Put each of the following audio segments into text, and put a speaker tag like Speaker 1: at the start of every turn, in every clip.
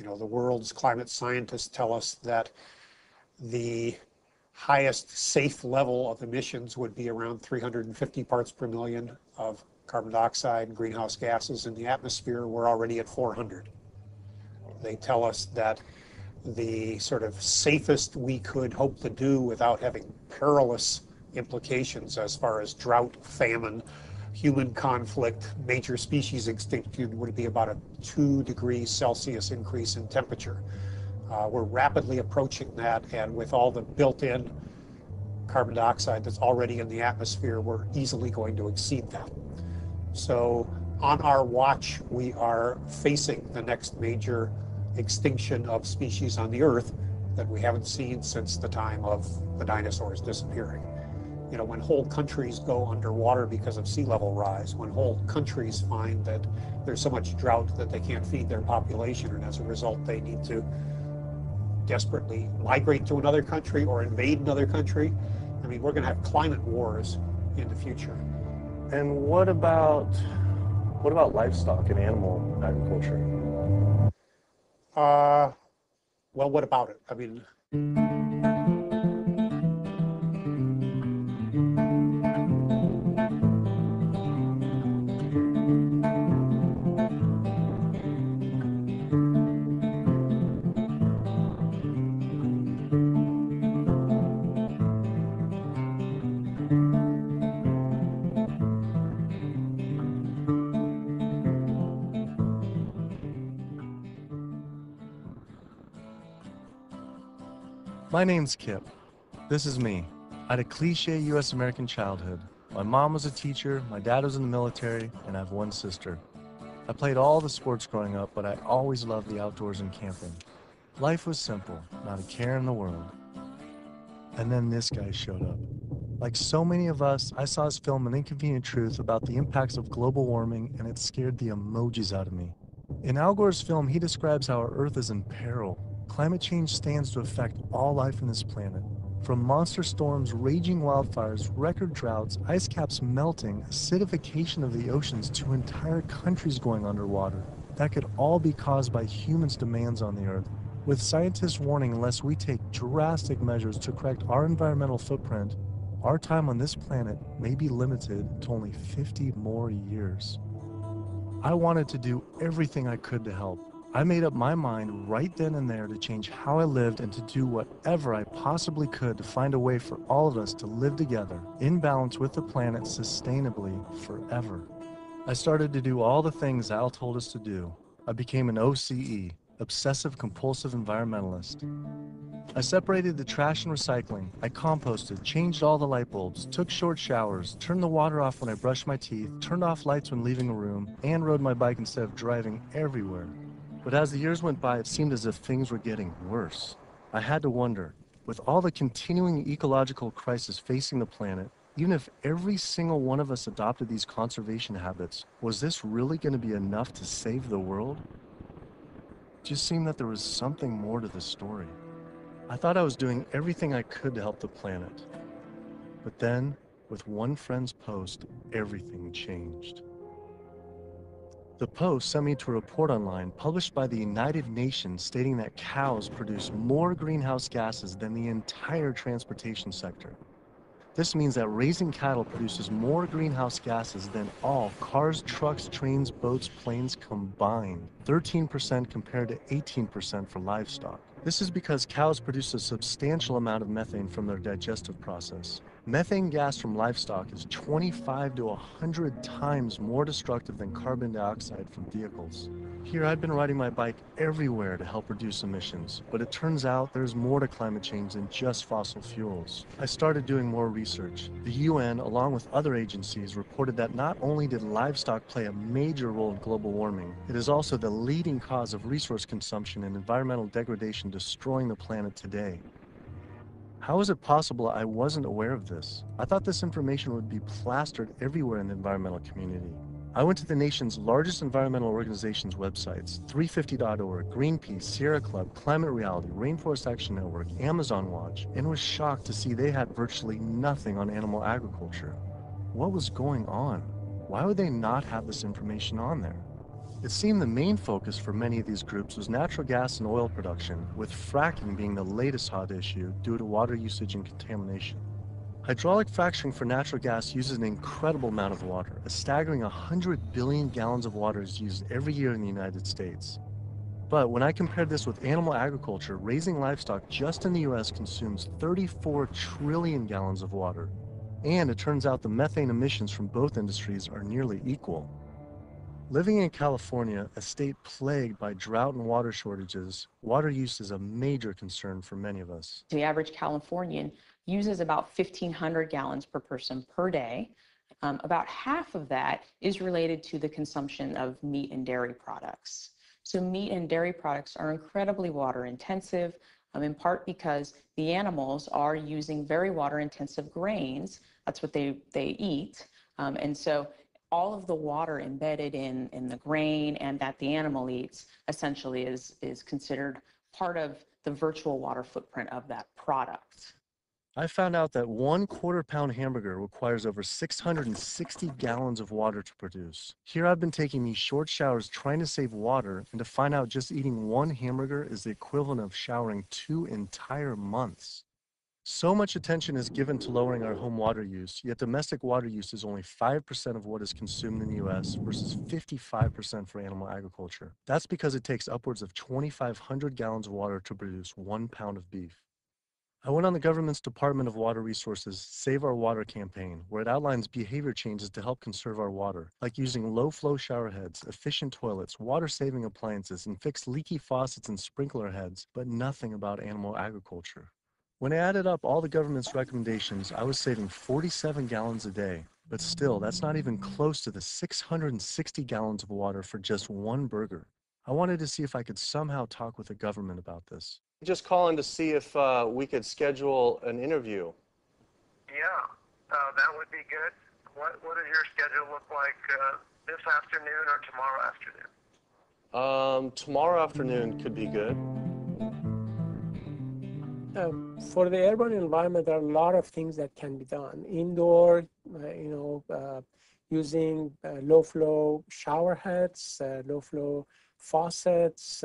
Speaker 1: The world's climate scientists tell us that the highest safe level of emissions would be around 350 parts per million of carbon dioxide and greenhouse gases in the atmosphere. We're already at 400. They tell us that the sort of safest we could hope to do without having perilous implications as far as drought, famine, human conflict, major species extinction would be about a 2 degrees Celsius increase in temperature. We're rapidly approaching that, and with all the built-in carbon dioxide that's already in the atmosphere, we're easily going to exceed that. So on our watch, we are facing the next major extinction of species on the Earth that we haven't seen since the time of the dinosaurs disappearing. When whole countries go underwater because of sea level rise, when whole countries find that there's so much drought that they can't feed their population, and as a result they need to desperately migrate to another country or invade another country, we're going to have climate wars in the future.
Speaker 2: And what about livestock and animal agriculture?
Speaker 1: Well, what about it?
Speaker 3: My name's Kip. This is me. I had a cliche US American childhood. My mom was a teacher, my dad was in the military, and I have one sister. I played all the sports growing up, but I always loved the outdoors and camping. Life was simple, not a care in the world. And then this guy showed up. Like so many of us, I saw his film An Inconvenient Truth about the impacts of global warming, and it scared the emojis out of me. In Al Gore's film, he describes how our Earth is in peril. Climate change stands to affect all life on this planet. From monster storms, raging wildfires, record droughts, ice caps melting, acidification of the oceans, to entire countries going underwater. That could all be caused by humans' demands on the Earth. With scientists warning unless we take drastic measures to correct our environmental footprint, our time on this planet may be limited to only 50 more years. I wanted to do everything I could to help. I made up my mind right then and there to change how I lived and to do whatever I possibly could to find a way for all of us to live together, in balance with the planet sustainably forever. I started to do all the things Al told us to do. I became an OCE, Obsessive Compulsive Environmentalist. I separated the trash and recycling. I composted, changed all the light bulbs, took short showers, turned the water off when I brushed my teeth, turned off lights when leaving a room, and rode my bike instead of driving everywhere. But as the years went by, it seemed as if things were getting worse. I had to wonder, with all the continuing ecological crisis facing the planet, even if every single one of us adopted these conservation habits, was this really going to be enough to save the world? It just seemed that there was something more to the story. I thought I was doing everything I could to help the planet. But then, with one friend's post, everything changed. The post sent me to a report online published by the United Nations stating that cows produce more greenhouse gases than the entire transportation sector. This means that raising cattle produces more greenhouse gases than all cars, trucks, trains, boats, planes combined, 13% compared to 18% for livestock. This is because cows produce a substantial amount of methane from their digestive process. Methane gas from livestock is 25 to 100 times more destructive than carbon dioxide from vehicles. Here I'd been riding my bike everywhere to help reduce emissions, but it turns out there's more to climate change than just fossil fuels. I started doing more research. The UN, along with other agencies, reported that not only did livestock play a major role in global warming, it is also the leading cause of resource consumption and environmental degradation destroying the planet today. How is it possible I wasn't aware of this? I thought this information would be plastered everywhere in the environmental community. I went to the nation's largest environmental organizations' websites, 350.org, Greenpeace, Sierra Club, Climate Reality, Rainforest Action Network, Amazon Watch, and was shocked to see they had virtually nothing on animal agriculture. What was going on? Why would they not have this information on there? It seemed the main focus for many of these groups was natural gas and oil production, with fracking being the latest hot issue due to water usage and contamination. Hydraulic fracturing for natural gas uses an incredible amount of water. A staggering 100 billion gallons of water is used every year in the United States. But when I compared this with animal agriculture, raising livestock just in the US consumes 34 trillion gallons of water. And it turns out the methane emissions from both industries are nearly equal. Living in California, a state plagued by drought and water shortages, water use is a major concern for many of us.
Speaker 4: The average Californian uses about 1,500 gallons per person per day. About half of that is related to the consumption of meat and dairy products. So meat and dairy products are incredibly water intensive, in part because the animals are using very water intensive grains. That's what they eat. And so all of the water embedded in the grain and that the animal eats essentially is considered part of the virtual water footprint of that product.
Speaker 3: I found out that 1/4 pound hamburger requires over 660 gallons of water to produce. Here I've been taking these short showers trying to save water, and to find out just eating one hamburger is the equivalent of showering 2 entire months. So much attention is given to lowering our home water use, yet domestic water use is only 5% of what is consumed in the US versus 55% for animal agriculture. That's because it takes upwards of 2,500 gallons of water to produce 1 pound of beef. I went on the government's Department of Water Resources Save Our Water campaign, where it outlines behavior changes to help conserve our water, like using low-flow shower heads, efficient toilets, water-saving appliances, and fix leaky faucets and sprinkler heads, but nothing about animal agriculture. When I added up all the government's recommendations, I was saving 47 gallons a day. But still, that's not even close to the 660 gallons of water for just one burger. I wanted to see if I could somehow talk with the government about this.
Speaker 2: Just calling to see if we could schedule an interview.
Speaker 5: Yeah, that would be good. What does your schedule look like this afternoon or tomorrow afternoon?
Speaker 2: Tomorrow afternoon could be good.
Speaker 6: For the urban environment, there are a lot of things that can be done. Indoor, using low-flow shower heads, low-flow faucets,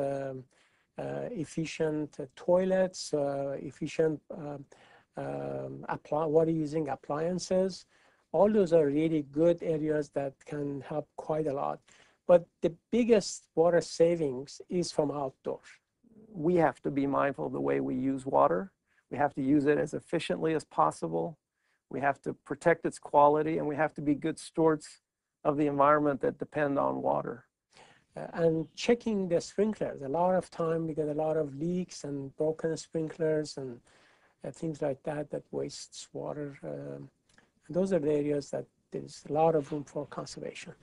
Speaker 6: efficient toilets, efficient water using appliances. All those are really good areas that can help quite a lot. But the biggest water savings is from outdoors.
Speaker 7: We have to be mindful of the way we use water. We have to use it as efficiently as possible. We have to protect its quality, and we have to be good stewards of the environment that depend on water.
Speaker 6: And checking the sprinklers. A lot of time we get a lot of leaks and broken sprinklers and things like that that wastes water. And those are the areas that there's a lot of room for conservation.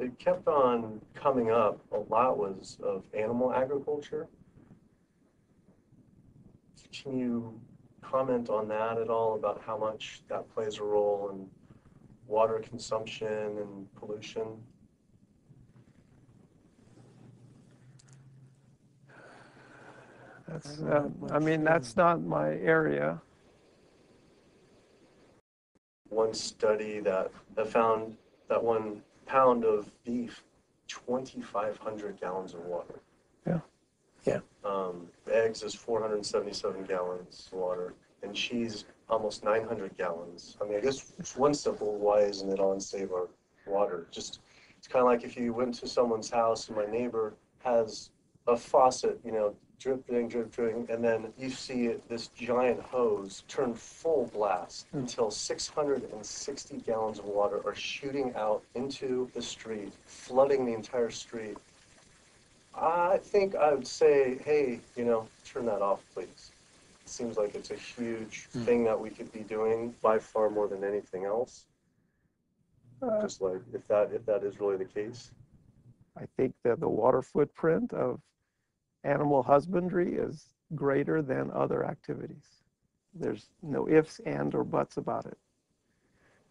Speaker 2: It kept on coming up. A lot was of animal agriculture. Can you comment on that at all, about how much that plays a role in water consumption and pollution?
Speaker 7: That's, that's not my area.
Speaker 2: One study that found that 1 pound of beef, 2,500 gallons of water.
Speaker 7: Yeah.
Speaker 6: Yeah.
Speaker 2: Eggs is 477 gallons of water, and cheese almost 900 gallons. I mean, I guess it's one simple, why isn't it on Save Our Water? Just, it's kind of like if you went to someone's house and my neighbor has a faucet, dripping, and then you see this giant hose turn full blast until 660 gallons of water are shooting out into the street, flooding the entire street. I think I would say, hey, turn that off, please. It seems like it's a huge thing that we could be doing by far more than anything else. Just like if that is really the case.
Speaker 7: I think that the water footprint of animal husbandry is greater than other activities. There's no ifs, and, or buts about it.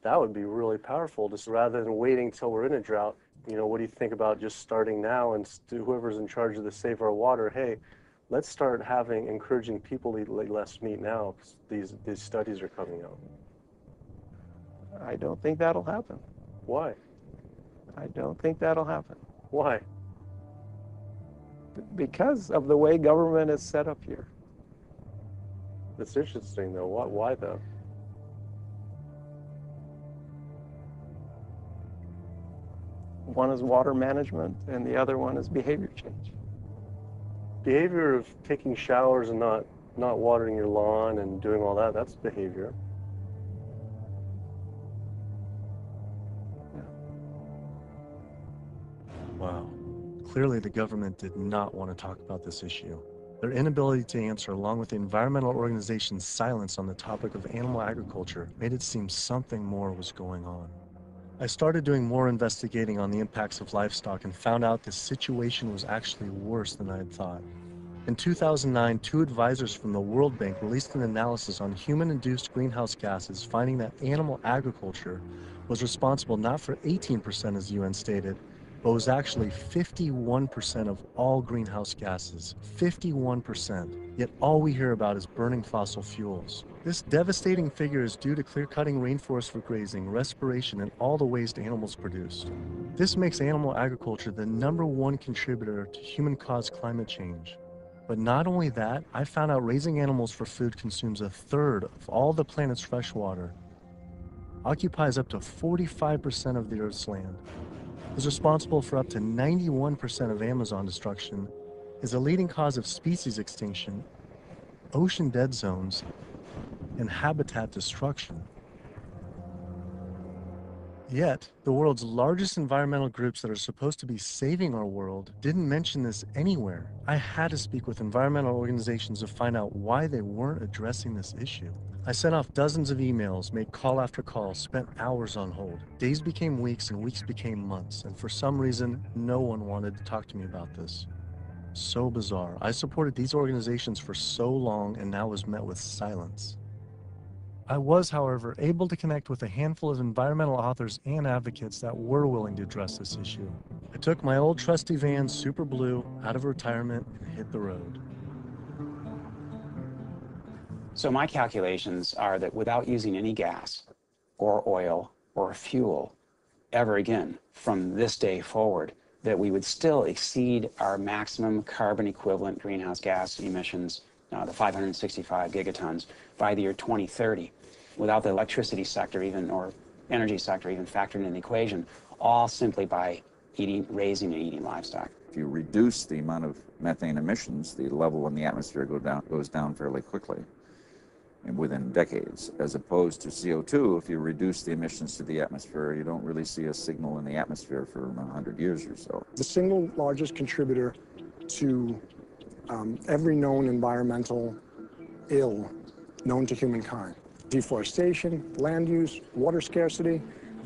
Speaker 2: That would be really powerful, just rather than waiting till we're in a drought. What do you think about just starting now, and whoever's in charge of the Save Our Water, hey, let's start encouraging people to eat less meat now, because these studies are coming out.
Speaker 7: I don't think that'll happen.
Speaker 2: Why?
Speaker 7: I don't think that'll happen.
Speaker 2: Why?
Speaker 7: Because of the way government is set up here.
Speaker 2: That's interesting, though. Why though?
Speaker 7: One is water management, and the other one is behavior change.
Speaker 2: Behavior of taking showers and not watering your lawn and doing all that, that's behavior.
Speaker 3: Wow. Clearly, the government did not want to talk about this issue. Their inability to answer, along with the environmental organization's silence on the topic of animal agriculture, made it seem something more was going on. I started doing more investigating on the impacts of livestock and found out the situation was actually worse than I had thought. In 2009, 2 advisors from the World Bank released an analysis on human-induced greenhouse gases, finding that animal agriculture was responsible not for 18%, as the UN stated, but was actually 51% of all greenhouse gases. 51%. Yet all we hear about is burning fossil fuels. This devastating figure is due to clear-cutting rainforests for grazing, respiration, and all the waste animals produced. This makes animal agriculture the #1 contributor to human-caused climate change. But not only that, I found out raising animals for food consumes 1/3 of all the planet's fresh water, occupies up to 45% of the Earth's land, is responsible for up to 91% of Amazon destruction, is a leading cause of species extinction, ocean dead zones, and habitat destruction. Yet, the world's largest environmental groups that are supposed to be saving our world didn't mention this anywhere. I had to speak with environmental organizations to find out why they weren't addressing this issue. I sent off dozens of emails, made call after call, spent hours on hold. Days became weeks and weeks became months, and for some reason, no one wanted to talk to me about this. So bizarre. I supported these organizations for so long and now was met with silence. I was, however, able to connect with a handful of environmental authors and advocates that were willing to address this issue. I took my old trusty van, Super Blue, out of retirement and hit the road.
Speaker 8: So my calculations are that without using any gas or oil or fuel ever again from this day forward, that we would still exceed our maximum carbon equivalent greenhouse gas emissions, the 565 gigatons, by the year 2030, without the electricity sector even, or energy sector even factored in the equation, all simply by raising and eating livestock.
Speaker 9: If you reduce the amount of methane emissions, the level in the atmosphere goes down fairly quickly and within decades, as opposed to CO2. If you reduce the emissions to the atmosphere, you don't really see a signal in the atmosphere for 100 years or so.
Speaker 10: The single largest contributor to every known environmental ill known to humankind: deforestation, land use, water scarcity,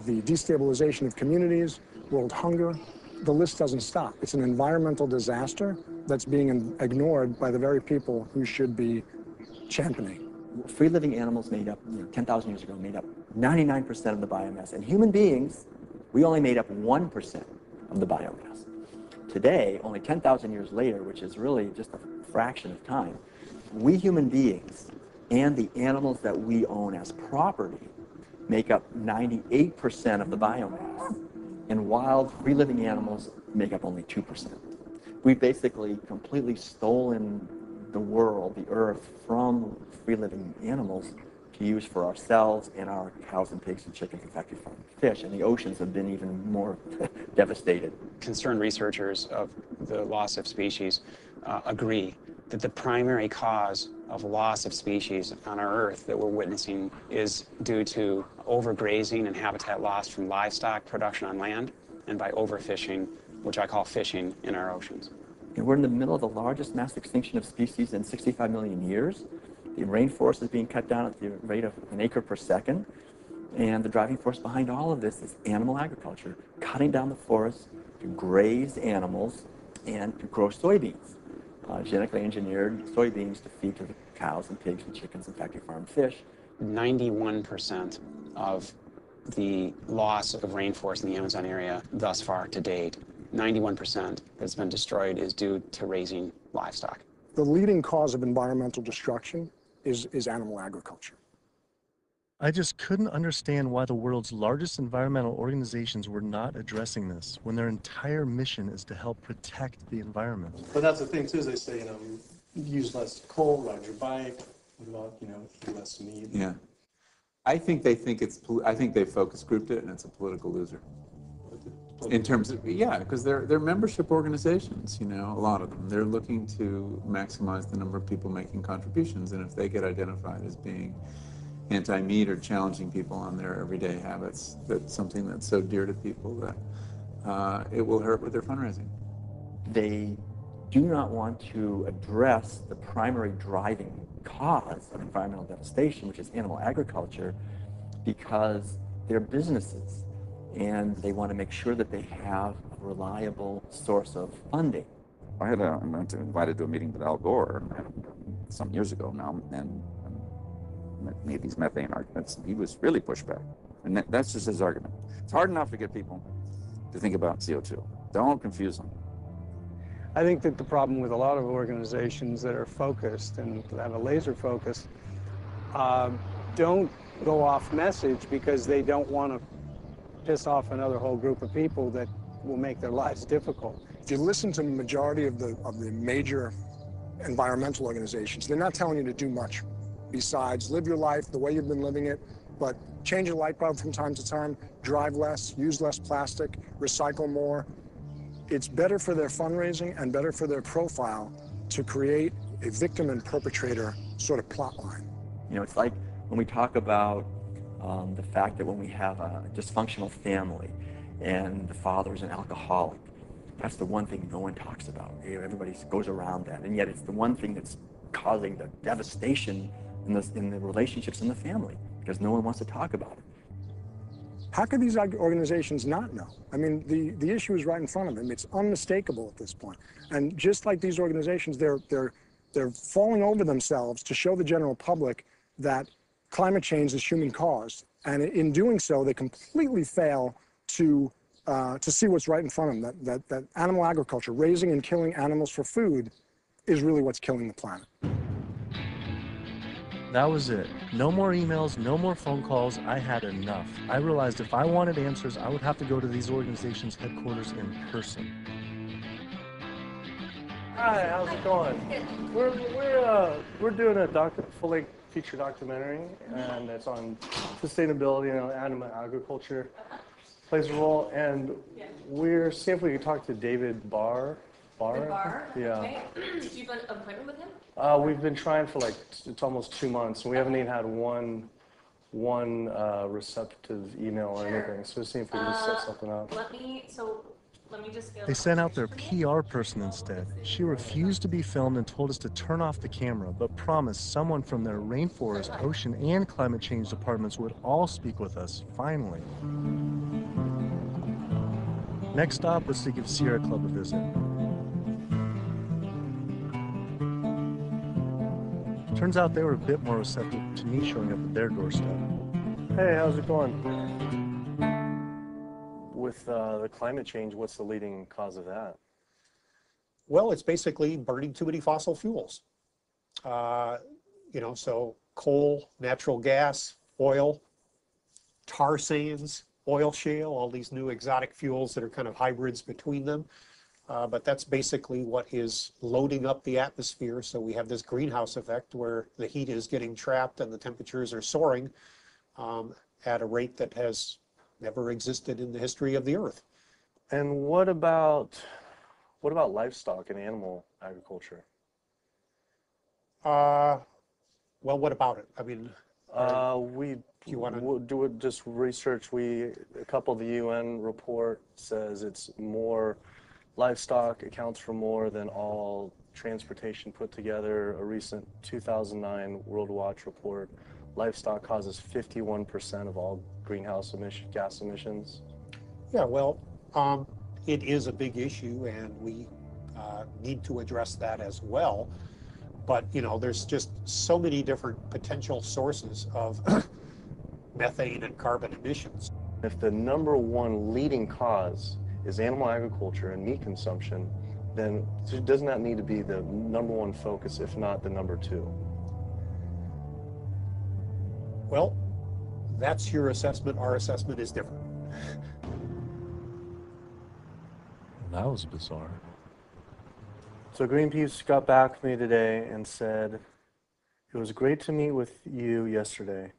Speaker 10: the destabilization of communities, world hunger. The list doesn't stop. It's an environmental disaster that's being ignored by the very people who should be championing.
Speaker 11: Free-living animals made up, 10,000 years ago, made up 99% of the biomass. And human beings, we only made up 1% of the biomass. Today, only 10,000 years later, which is really just a fraction of time, we human beings and the animals that we own as property make up 98% of the biomass. And wild, free-living animals make up only 2%. We've basically completely stolen the world, the earth, from free-living animals to use for ourselves and our cows and pigs and chickens and factory farm fish. And the oceans have been even more devastated.
Speaker 8: Concerned researchers of the loss of species agree that the primary cause of loss of species on our Earth that we're witnessing is due to overgrazing and habitat loss from livestock production on land, and by overfishing, which I call fishing, in our oceans.
Speaker 11: And we're in the middle of the largest mass extinction of species in 65 million years. The rainforest is being cut down at the rate of an acre per second. And the driving force behind all of this is animal agriculture, cutting down the forest to graze animals and to grow soybeans, genetically engineered soybeans to feed to the cows and pigs and chickens and factory farm fish.
Speaker 8: 91% of the loss of rainforest in the Amazon area thus far to date, 91% that's been destroyed, is due to raising livestock.
Speaker 10: The leading cause of environmental destruction is animal agriculture.
Speaker 3: I just couldn't understand why the world's largest environmental organizations were not addressing this when their entire mission is to help protect the environment.
Speaker 12: But that's the thing too, is they say, use less coal, ride your bike, eat less meat.
Speaker 13: Yeah. I think they focus grouped it and it's a political loser. In terms of, yeah, because they're membership organizations, a lot of them. They're looking to maximize the number of people making contributions, and if they get identified as being anti-meat or challenging people on their everyday habits, that's something that's so dear to people that it will hurt with their fundraising.
Speaker 11: They do not want to address the primary driving cause of environmental devastation, which is animal agriculture, because they're businesses and they want to make sure that they have a reliable source of funding.
Speaker 9: I was invited to a meeting with Al Gore some years ago now, and made these methane arguments. He was really pushed back, and that's just his argument. It's hard enough to get people to think about CO2. Don't confuse them.
Speaker 14: I think that the problem with a lot of organizations that are focused and have a laser focus don't go off message because they don't want to piss off another whole group of people that will make their lives difficult.
Speaker 10: If you listen to the majority of the major environmental organizations, they're not telling you to do much besides live your life the way you've been living it, but change your light bulb from time to time, drive less, use less plastic, recycle more. It's better for their fundraising and better for their profile to create a victim and perpetrator sort of plot line.
Speaker 11: It's like when we talk about the fact that when we have a dysfunctional family and the father's an alcoholic, that's the one thing no one talks about. Everybody goes around that, and yet it's the one thing that's causing the devastation in the relationships in the family, because no one wants to talk about it.
Speaker 10: How could these organizations not know? I mean, the issue is right in front of them. It's unmistakable at this point. And just like these organizations, they're falling over themselves to show the general public that climate change is human caused. And in doing so, they completely fail to see what's right in front of them, that animal agriculture, raising and killing animals for food, is really what's killing the planet.
Speaker 3: That was it. No more emails, no more phone calls. I had enough. I realized if I wanted answers, I would have to go to these organizations' headquarters in person.
Speaker 12: Hi, how's it going? We're doing a full-length feature documentary, and it's on sustainability and animal agriculture plays a role. And we're seeing if we can talk to David Barr. Yeah.
Speaker 15: Okay. Do you have an appointment with him?
Speaker 12: We've been trying for it's almost 2 months, and we haven't even had one receptive email or anything. So we're seeing if we can just set something up.
Speaker 15: Let me just go.
Speaker 3: They sent out their PR person instead. She refused to be filmed and told us to turn off the camera, but promised someone from their rainforest, ocean, and climate change departments would all speak with us, finally. Next stop was to give Sierra Club a visit. Turns out they were a bit more receptive to me showing up at their doorstep.
Speaker 12: Hey, how's it going? With the climate change, what's the leading cause of that?
Speaker 1: Well, it's basically burning too many fossil fuels. So coal, natural gas, oil, tar sands, oil shale, all these new exotic fuels that are kind of hybrids between them. But that's basically what is loading up the atmosphere. So we have this greenhouse effect where the heat is getting trapped and the temperatures are soaring at a rate that has never existed in the history of the Earth.
Speaker 12: And what about livestock and animal agriculture?
Speaker 1: Well, what about it? I mean,
Speaker 12: you want to do it? Just research. A couple of the UN report says it's more. Livestock accounts for more than all transportation put together. A recent 2009 World Watch report, livestock causes 51% of all greenhouse gas emissions.
Speaker 1: Yeah, well, it is a big issue, and we need to address that as well. But, there's just so many different potential sources of methane and carbon emissions.
Speaker 12: If the number one leading cause is animal agriculture and meat consumption, then doesn't that need to be the number one focus, if not the number two?
Speaker 1: Well, That's your assessment. Our assessment is different.
Speaker 3: That was bizarre.
Speaker 12: So Greenpeace got back to me today and said, "It was great to meet with you yesterday.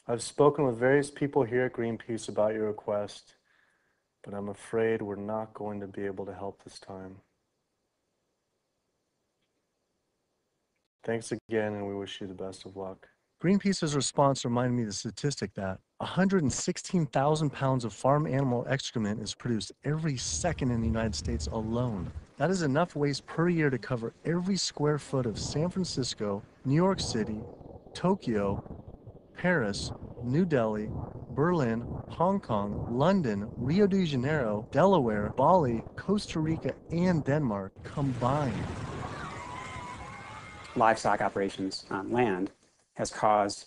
Speaker 12: I've spoken with various people here at Greenpeace about your request, but I'm afraid we're not going to be able to help this time. Thanks again, and we wish you the best of luck."
Speaker 3: Greenpeace's response reminded me of the statistic that 116,000 pounds of farm animal excrement is produced every second in the United States alone. That is enough waste per year to cover every square foot of San Francisco, New York City, Tokyo, Paris, New Delhi, Berlin, Hong Kong, London, Rio de Janeiro, Delaware, Bali, Costa Rica, and Denmark combined.
Speaker 8: Livestock operations on land has caused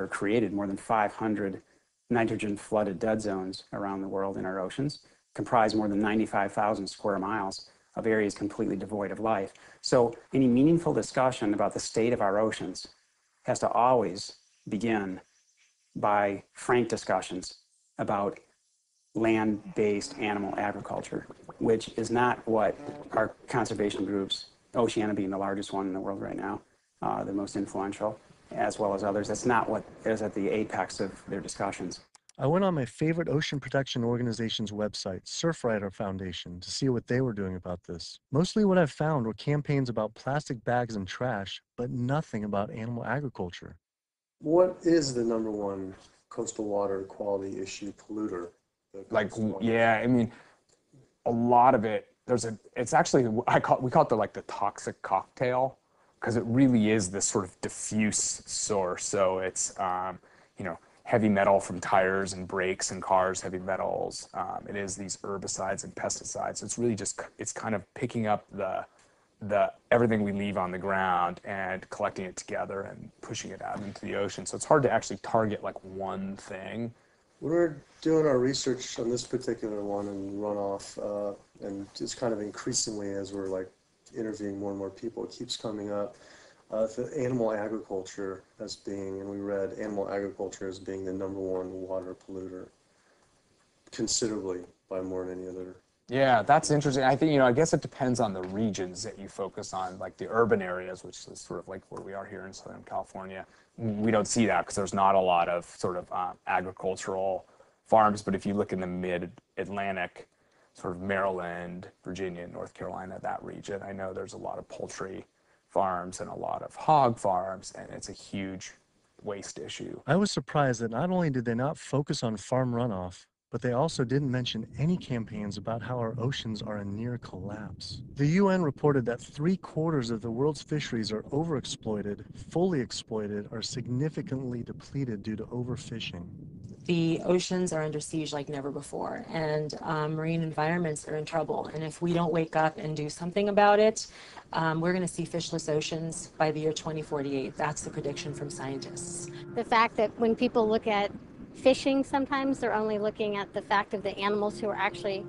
Speaker 8: created more than 500 nitrogen-flooded dead zones around the world in our oceans, comprise more than 95,000 square miles of areas completely devoid of life. So any meaningful discussion about the state of our oceans has to always begin by frank discussions about land-based animal agriculture, which is not what our conservation groups, Oceana being the largest one in the world right now, the most influential, as well as others, that's not what is at the apex of their discussions.
Speaker 3: I went on my favorite ocean protection organization's website, Surfrider Foundation, to see what they were doing about this. Mostly what I found were campaigns about plastic bags and trash, but nothing about animal agriculture.
Speaker 2: What is the number one coastal water quality issue polluter?
Speaker 16: I mean, a lot of it, it's actually, we call it the toxic cocktail, because it really is this sort of diffuse source. So it's, heavy metal from tires and brakes and cars, heavy metals. It is these herbicides and pesticides. It's really just, it's kind of picking up the everything we leave on the ground and collecting it together and pushing it out into the ocean. So it's hard to actually target like one thing.
Speaker 2: When we're doing our research on this particular one and runoff, and just kind of increasingly as we're like interviewing more and more people, it keeps coming up. The animal agriculture as being, and we read animal agriculture as being the number one water polluter, considerably by more than any other.
Speaker 16: Yeah, that's interesting. I think, I guess it depends on the regions that you focus on, like the urban areas, which is sort of like where we are here in Southern California. We don't see that because there's not a lot of sort of agricultural farms. But if you look in the mid-Atlantic, sort of Maryland, Virginia, North Carolina, that region, I know there's a lot of poultry farms and a lot of hog farms, and it's a huge waste issue.
Speaker 3: I was surprised that not only did they not focus on farm runoff, but they also didn't mention any campaigns about how our oceans are in near collapse. The UN reported that 3/4 of the world's fisheries are overexploited, fully exploited, or significantly depleted due to overfishing.
Speaker 17: The oceans are under siege like never before, and marine environments are in trouble. And if we don't wake up and do something about it, we're going to see fishless oceans by the year 2048. That's the prediction from scientists.
Speaker 18: The fact that when people look at fishing, sometimes they're only looking at the fact of the animals who are actually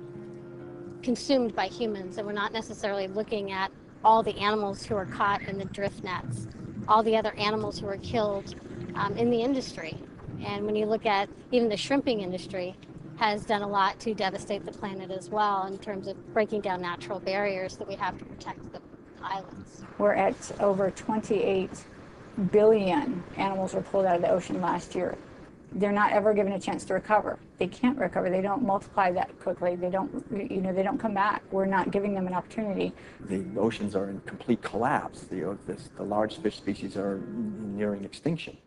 Speaker 18: consumed by humans, and we're not necessarily looking at all the animals who are caught in the drift nets, all the other animals who are killed in the industry. And when you look at even the shrimping industry has done a lot to devastate the planet as well in terms of breaking down natural barriers that we have to protect the islands.
Speaker 19: We're at over 28 billion animals were pulled out of the ocean last year. They're not ever given a chance to recover. They can't recover. They don't multiply that quickly. They don't, they don't come back. We're not giving them an opportunity.
Speaker 11: The oceans are in complete collapse. The large fish species are nearing extinction.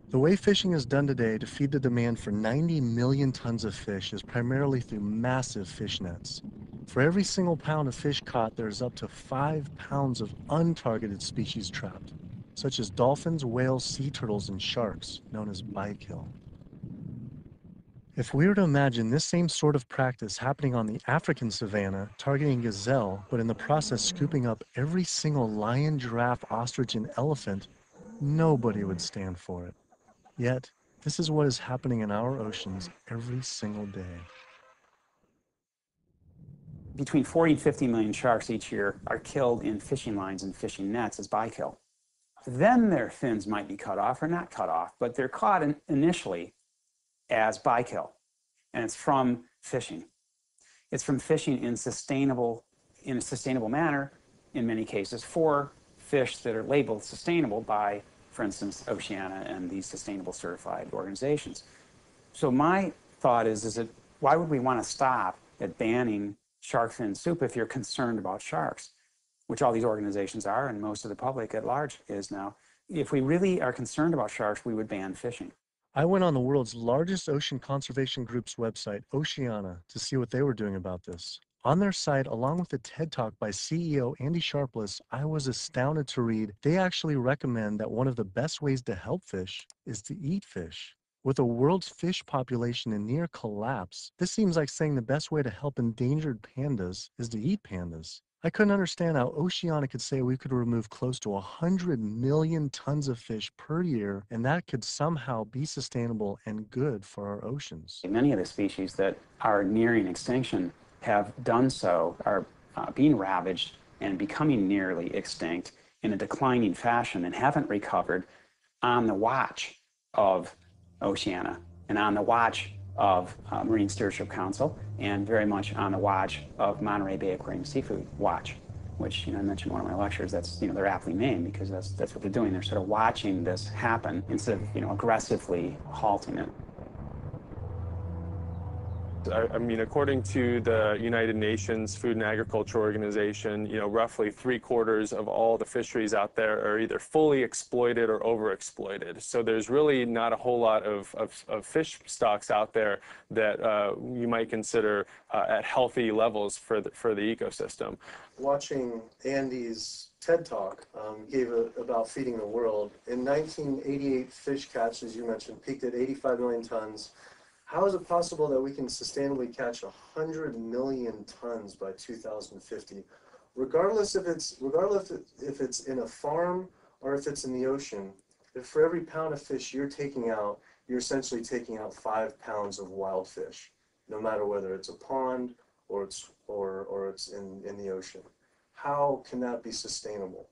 Speaker 3: The way fishing is done today to feed the demand for 90 million tons of fish is primarily through massive fish nets. For every single pound of fish caught, there's up to 5 pounds of untargeted species trapped, such as dolphins, whales, sea turtles, and sharks, known as bykill. If we were to imagine this same sort of practice happening on the African savanna, targeting gazelle, but in the process scooping up every single lion, giraffe, ostrich, and elephant, nobody would stand for it. Yet, this is what is happening in our oceans every single day.
Speaker 8: Between 40 and 50 million sharks each year are killed in fishing lines and fishing nets as bykill. then their fins might be cut off or not cut off, but they're caught initially as bykill, and it's from fishing. It's from fishing in a sustainable manner, in many cases, for fish that are labeled sustainable by, for instance, Oceana and these sustainable certified organizations. So my thought is that why would we want to stop at banning shark fin soup if you're concerned about sharks, which all these organizations are, and most of the public at large is now. If we really are concerned about sharks, we would ban fishing.
Speaker 3: I went on the world's largest ocean conservation group's website, Oceana, to see what they were doing about this. On their site, along with a TED Talk by CEO Andy Sharpless, I was astounded to read they actually recommend that one of the best ways to help fish is to eat fish. With the world's fish population in near collapse, this seems like saying the best way to help endangered pandas is to eat pandas. I couldn't understand how Oceana could say we could remove close to 100 million tons of fish per year, and that could somehow be sustainable and good for our oceans.
Speaker 8: Many of the species that are nearing extinction have done so, are being ravaged and becoming nearly extinct in a declining fashion and haven't recovered on the watch of Oceana and on the watch of Marine Stewardship Council, and very much on the watch of Monterey Bay Aquarium Seafood Watch, which, I mentioned in one of my lectures. That's, they're aptly named because that's what they're doing. They're sort of watching this happen instead of, aggressively halting it.
Speaker 16: I mean, according to the United Nations Food and Agriculture Organization, roughly 3/4 of all the fisheries out there are either fully exploited or overexploited. So there's really not a whole lot of fish stocks out there that you might consider at healthy levels for the ecosystem.
Speaker 2: Watching Andy's TED Talk about feeding the world. In 1988, fish catch, as you mentioned, peaked at 85 million tons. How is it possible that we can sustainably catch 100 million tons by 2050, regardless if it's in a farm or if it's in the ocean? If for every pound of fish you're taking out, you're essentially taking out 5 pounds of wild fish, no matter whether it's a pond or it's in the ocean. How can that be sustainable?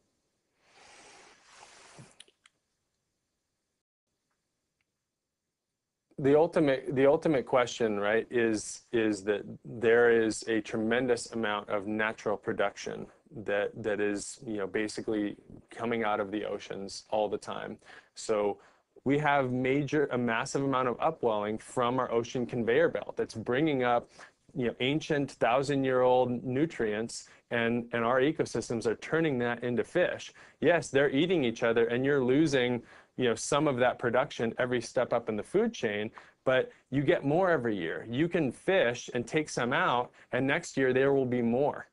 Speaker 16: The ultimate question, right, is that there is a tremendous amount of natural production that is, basically coming out of the oceans all the time. So we have a massive amount of upwelling from our ocean conveyor belt that's bringing up, ancient 1,000-year-old nutrients, and our ecosystems are turning that into fish. Yes, they're eating each other, and you're losing some of that production every step up in the food chain, but you get more every year. You can fish and take some out, and next year there will be more.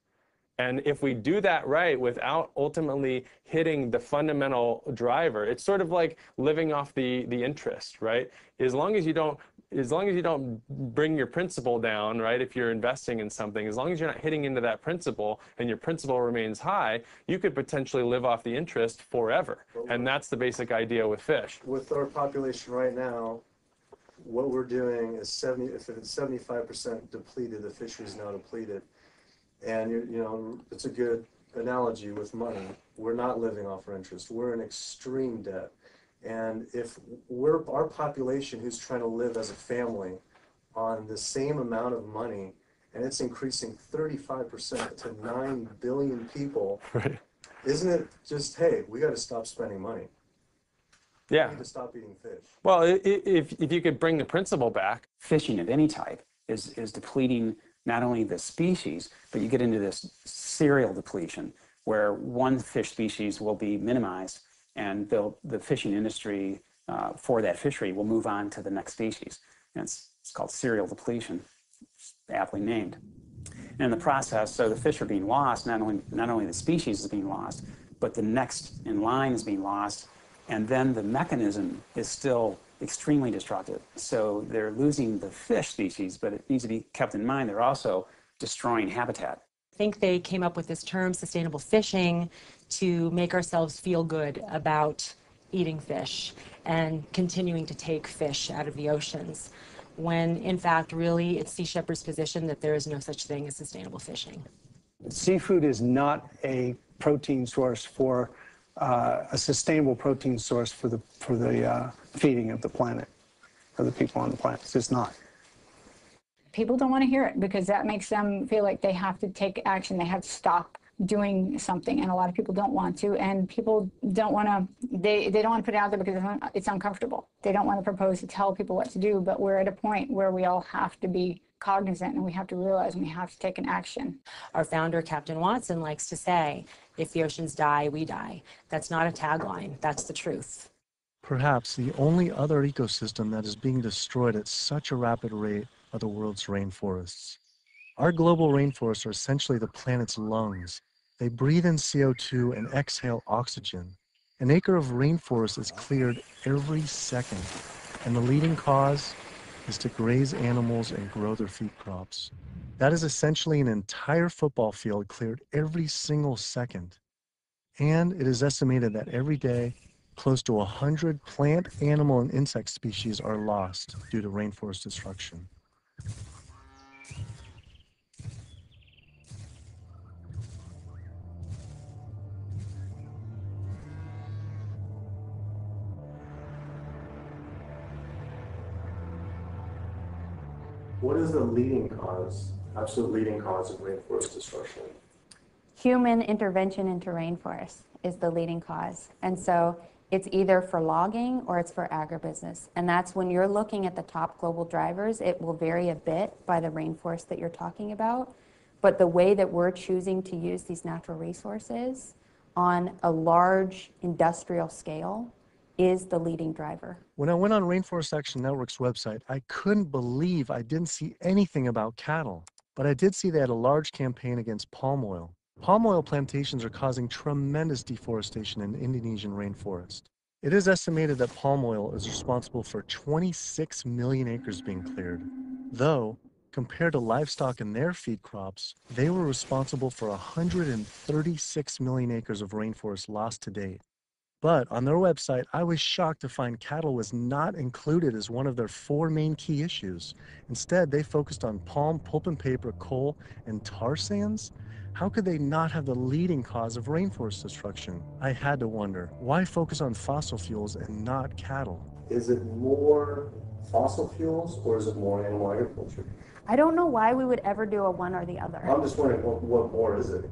Speaker 16: And if we do that right without ultimately hitting the fundamental driver, it's sort of like living off the interest, right? As long as you don't bring your principal down, right, if you're investing in something, as long as you're not hitting into that principal and your principal remains high, you could potentially live off the interest forever. And that's the basic idea with fish.
Speaker 2: With our population right now, what we're doing is if it's 75% depleted, the fishery is now depleted. And it's a good analogy with money. We're not living off our interest. We're in extreme debt. And if our population who's trying to live as a family on the same amount of money, and it's increasing 35% to 9 billion people, right. Isn't it just, hey, we got to stop spending money?
Speaker 16: Yeah.
Speaker 2: We need to stop eating fish.
Speaker 16: Well, if you could bring the principle back.
Speaker 8: Fishing of any type is depleting not only the species, but you get into this serial depletion where one fish species will be minimized, and the fishing industry for that fishery will move on to the next species. And it's called serial depletion, aptly named. And in the process, so the fish are being lost, not only the species is being lost, but the next in line is being lost, and then the mechanism is still extremely destructive. So they're losing the fish species, but it needs to be kept in mind they're also destroying habitat.
Speaker 17: I think they came up with this term, sustainable fishing, to make ourselves feel good about eating fish and continuing to take fish out of the oceans, when in fact, really, it's Sea Shepherd's position that there is no such thing as sustainable fishing.
Speaker 14: Seafood is not a protein source for a sustainable protein source for the feeding of the planet, for the people on the planet. It's just not.
Speaker 19: People don't want to hear it because that makes them feel like they have to take action. They have to stop doing something, and a lot of people don't want to, and people don't want to, they don't want to put it out there because it's uncomfortable. They don't want to propose to tell people what to do, but we're at a point where we all have to be cognizant and we have to realize we have to take an action.
Speaker 17: Our founder, Captain Watson, likes to say, if the oceans die, we die. That's not a tagline, that's the truth.
Speaker 3: Perhaps the only other ecosystem that is being destroyed at such a rapid rate are the world's rainforests. Our global rainforests are essentially the planet's lungs. They breathe in CO2 and exhale oxygen. An acre of rainforest is cleared every second, and the leading cause is to graze animals and grow their feed crops. That is essentially an entire football field cleared every single second. And it is estimated that every day, close to 100 plant, animal, and insect species are lost due to rainforest destruction.
Speaker 12: What is the leading cause, absolute leading cause of rainforest destruction?
Speaker 20: Human intervention into rainforests is the leading cause. And so it's either for logging or it's for agribusiness. And that's when you're looking at the top global drivers, it will vary a bit by the rainforest that you're talking about. But the way that we're choosing to use these natural resources on a large industrial scale is the leading driver.
Speaker 3: When I went on Rainforest Action Network's website, I couldn't believe I didn't see anything about cattle. But I did see they had a large campaign against palm oil. Palm oil plantations are causing tremendous deforestation in the Indonesian rainforest. It is estimated that palm oil is responsible for 26 million acres being cleared. Though, compared to livestock and their feed crops, they were responsible for 136 million acres of rainforest lost to date. But on their website, I was shocked to find cattle was not included as one of their 4 main key issues. Instead, they focused on palm, pulp and paper, coal, and tar sands. How could they not have the leading cause of rainforest destruction? I had to wonder, why focus on fossil fuels and not cattle?
Speaker 12: Is it more fossil fuels or is it more animal agriculture?
Speaker 20: I don't know why we would ever do a one or the other.
Speaker 12: I'm just wondering, what more is it?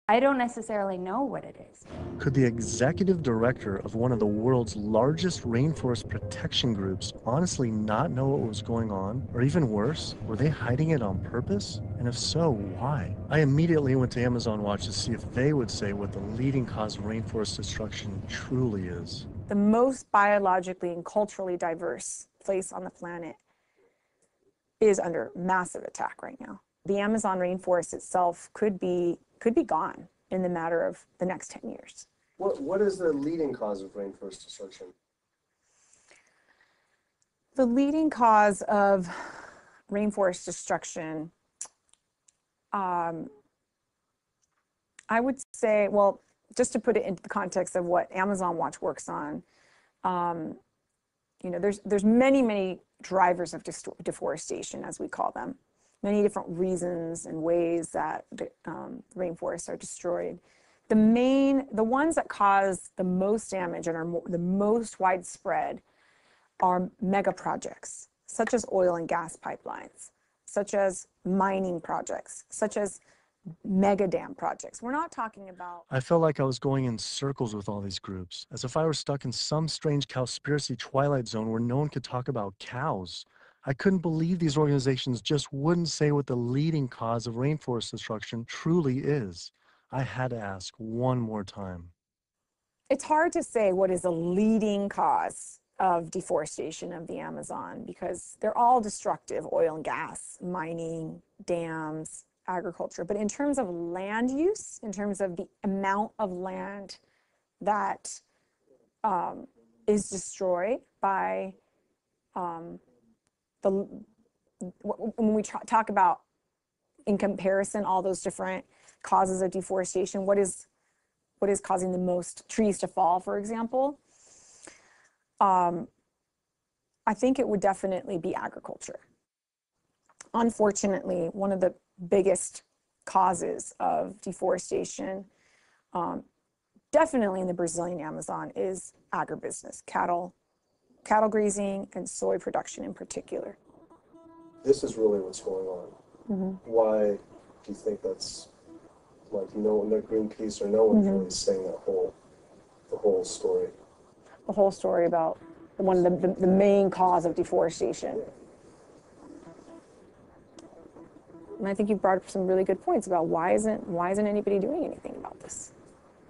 Speaker 20: I don't necessarily know what it is.
Speaker 3: Could the executive director of one of the world's largest rainforest protection groups honestly not know what was going on? Or even worse, were they hiding it on purpose? And if so, why? I immediately went to Amazon Watch to see if they would say what the leading cause of rainforest destruction truly is.
Speaker 21: The most biologically and culturally diverse place on the planet is under massive attack right now. The Amazon rainforest itself could be gone in the matter of the next 10 years.
Speaker 12: What is the leading cause of rainforest destruction?
Speaker 21: The leading cause of rainforest destruction, I would say, well, just to put it into the context of what Amazon Watch works on, you know, there's many drivers of deforestation, as we call them. Many different reasons and ways that the rainforests are destroyed. The ones that cause the most damage and are the most widespread are mega projects, such as oil and gas pipelines, such as mining projects, such as mega dam projects. We're not talking about...
Speaker 3: I felt like I was going in circles with all these groups, as if I were stuck in some strange Cowspiracy twilight zone where no one could talk about cows. I couldn't believe these organizations just wouldn't say what the leading cause of rainforest destruction truly is. I had to ask one more time.
Speaker 21: It's hard to say what is the leading cause of deforestation of the Amazon because they're all destructive: oil and gas, mining, dams, agriculture. But in terms of land use, in terms of the amount of land that is destroyed by when we talk about, in comparison, all those different causes of deforestation, what is causing the most trees to fall, for example, I think it would definitely be agriculture. Unfortunately, one of the biggest causes of deforestation definitely in the Brazilian Amazon is agribusiness, cattle grazing and soy production in particular.
Speaker 2: This is really what's going on. Why do you think that's like no Greenpeace or no one's really saying the whole story?
Speaker 21: The whole story about one of the main cause of deforestation. And I think you brought up some really good points about why isn't anybody doing anything about this?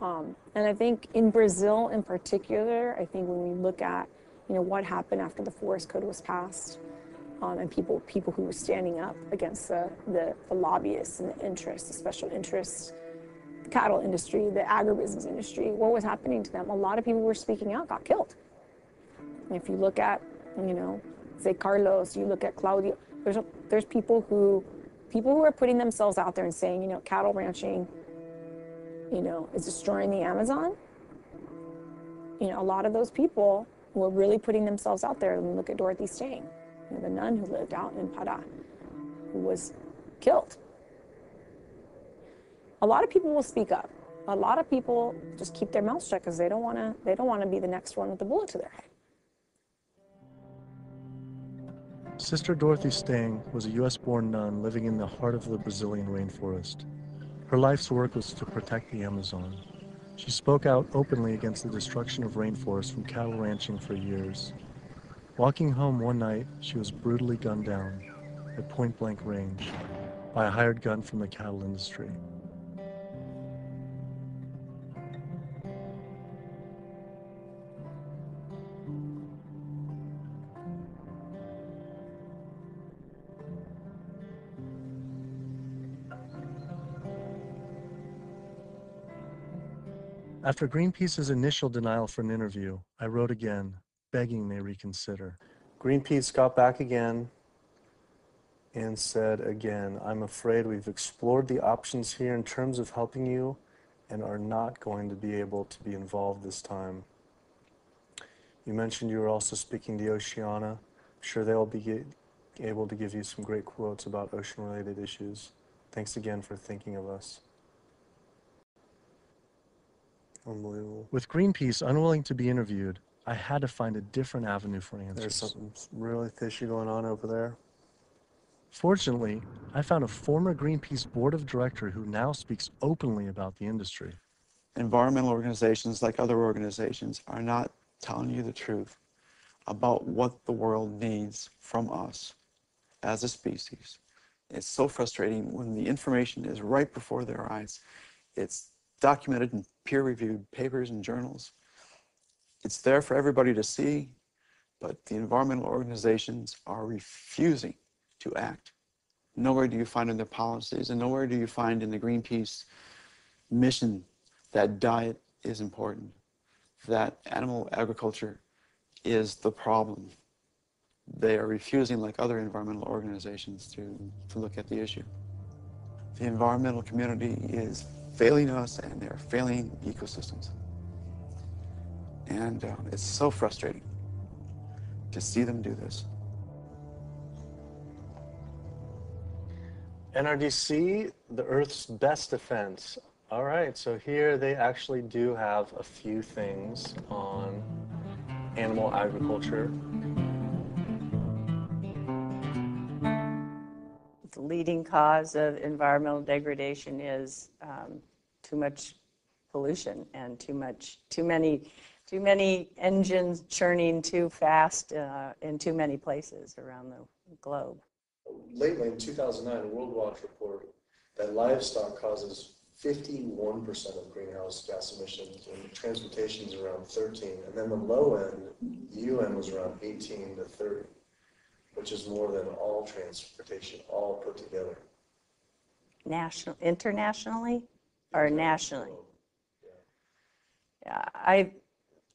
Speaker 21: And I think in Brazil in particular, I think when we look at what happened after the forest code was passed, and people who were standing up against the lobbyists and the interests, the special interests, the cattle industry, the agribusiness industry, what was happening to them? A lot of people who were speaking out got killed. And if you look at, say Carlos, you look at Claudio, there's people who are putting themselves out there and saying, cattle ranching, is destroying the Amazon. A lot of those people were really putting themselves out there. And look at Dorothy Stang, the nun who lived out in Pará, who was killed. A lot of people will speak up. A lot of people just keep their mouths shut because they don't want to be the next one with the bullet to their head.
Speaker 3: Sister Dorothy Stang was a U.S.-born nun living in the heart of the Brazilian rainforest. Her life's work was to protect the Amazon. She spoke out openly against the destruction of rainforests from cattle ranching for years. Walking home one night, she was brutally gunned down at point-blank range by a hired gun from the cattle industry. After Greenpeace's initial denial for an interview, I wrote again, begging they reconsider.
Speaker 12: Greenpeace got back again and said again, I'm afraid we've explored the options here in terms of helping you and are not going to be able to be involved this time. You mentioned you were also speaking to Oceana. I'm sure they'll be able to give you some great quotes about ocean-related issues. Thanks again for thinking of us. Unbelievable.
Speaker 3: With Greenpeace unwilling to be interviewed, I had to find a different avenue for answers.
Speaker 12: There's something really fishy going on over there.
Speaker 3: Fortunately, I found a former Greenpeace board of director who now speaks openly about the industry.
Speaker 4: Environmental organizations, like other organizations, are not telling you the truth about what the world needs from us as a species. It's so frustrating when the information is right before their eyes. It's documented in peer-reviewed papers and journals. It's there for everybody to see, but the environmental organizations are refusing to act. Nowhere do you find in their policies, and nowhere do you find in the Greenpeace mission that diet is important, that animal agriculture is the problem. They are refusing, like other environmental organizations, to look at the issue. The environmental community is failing us, and they're failing ecosystems. And it's so frustrating to see them do this.
Speaker 12: NRDC, the Earth's best defense. All right, so here they actually do have a few things on animal agriculture.
Speaker 22: The leading cause of environmental degradation is too much pollution and too many engines churning too fast in too many places around the globe.
Speaker 2: Lately, in 2009, a World Watch report that livestock causes 51% of greenhouse gas emissions, and transportation is around 13, and then the low end, the UN was around 18 to 30, which is more than all transportation, all put together.
Speaker 22: Internationally or nationally? Yeah, I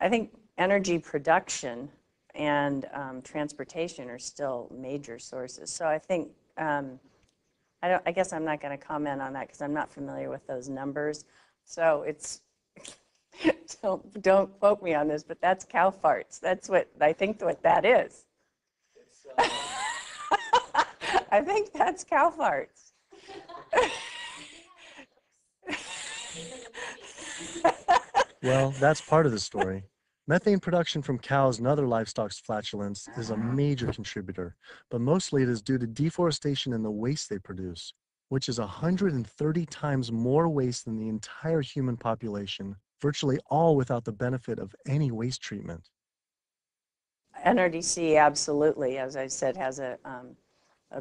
Speaker 22: think energy production and transportation are still major sources. So I think, I guess I'm not going to comment on that because I'm not familiar with those numbers. So it's, don't quote me on this, but that's cow farts. That's what I think what that is. I think that's cow farts.
Speaker 3: Well, that's part of the story. Methane production from cows and other livestock's flatulence is a major contributor, but mostly it is due to deforestation and the waste they produce, which is 130 times more waste than the entire human population, virtually all without the benefit of any waste treatment.
Speaker 22: NRDC absolutely, as I said, has a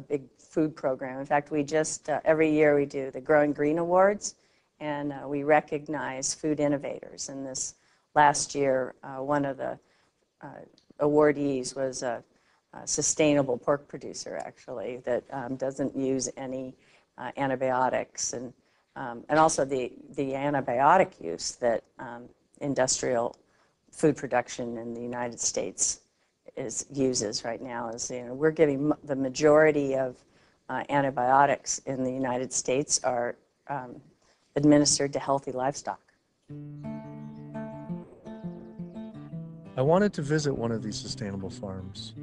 Speaker 22: big food program. In fact, we just, every year we do the Growing Green Awards, and we recognize food innovators. And this last year, one of the awardees was a sustainable pork producer, actually, that doesn't use any antibiotics, and also the antibiotic use that industrial food production in the United States uses right now. Is, we're giving the majority of antibiotics in the United States are administered to healthy livestock.
Speaker 3: I wanted to visit one of these sustainable farms.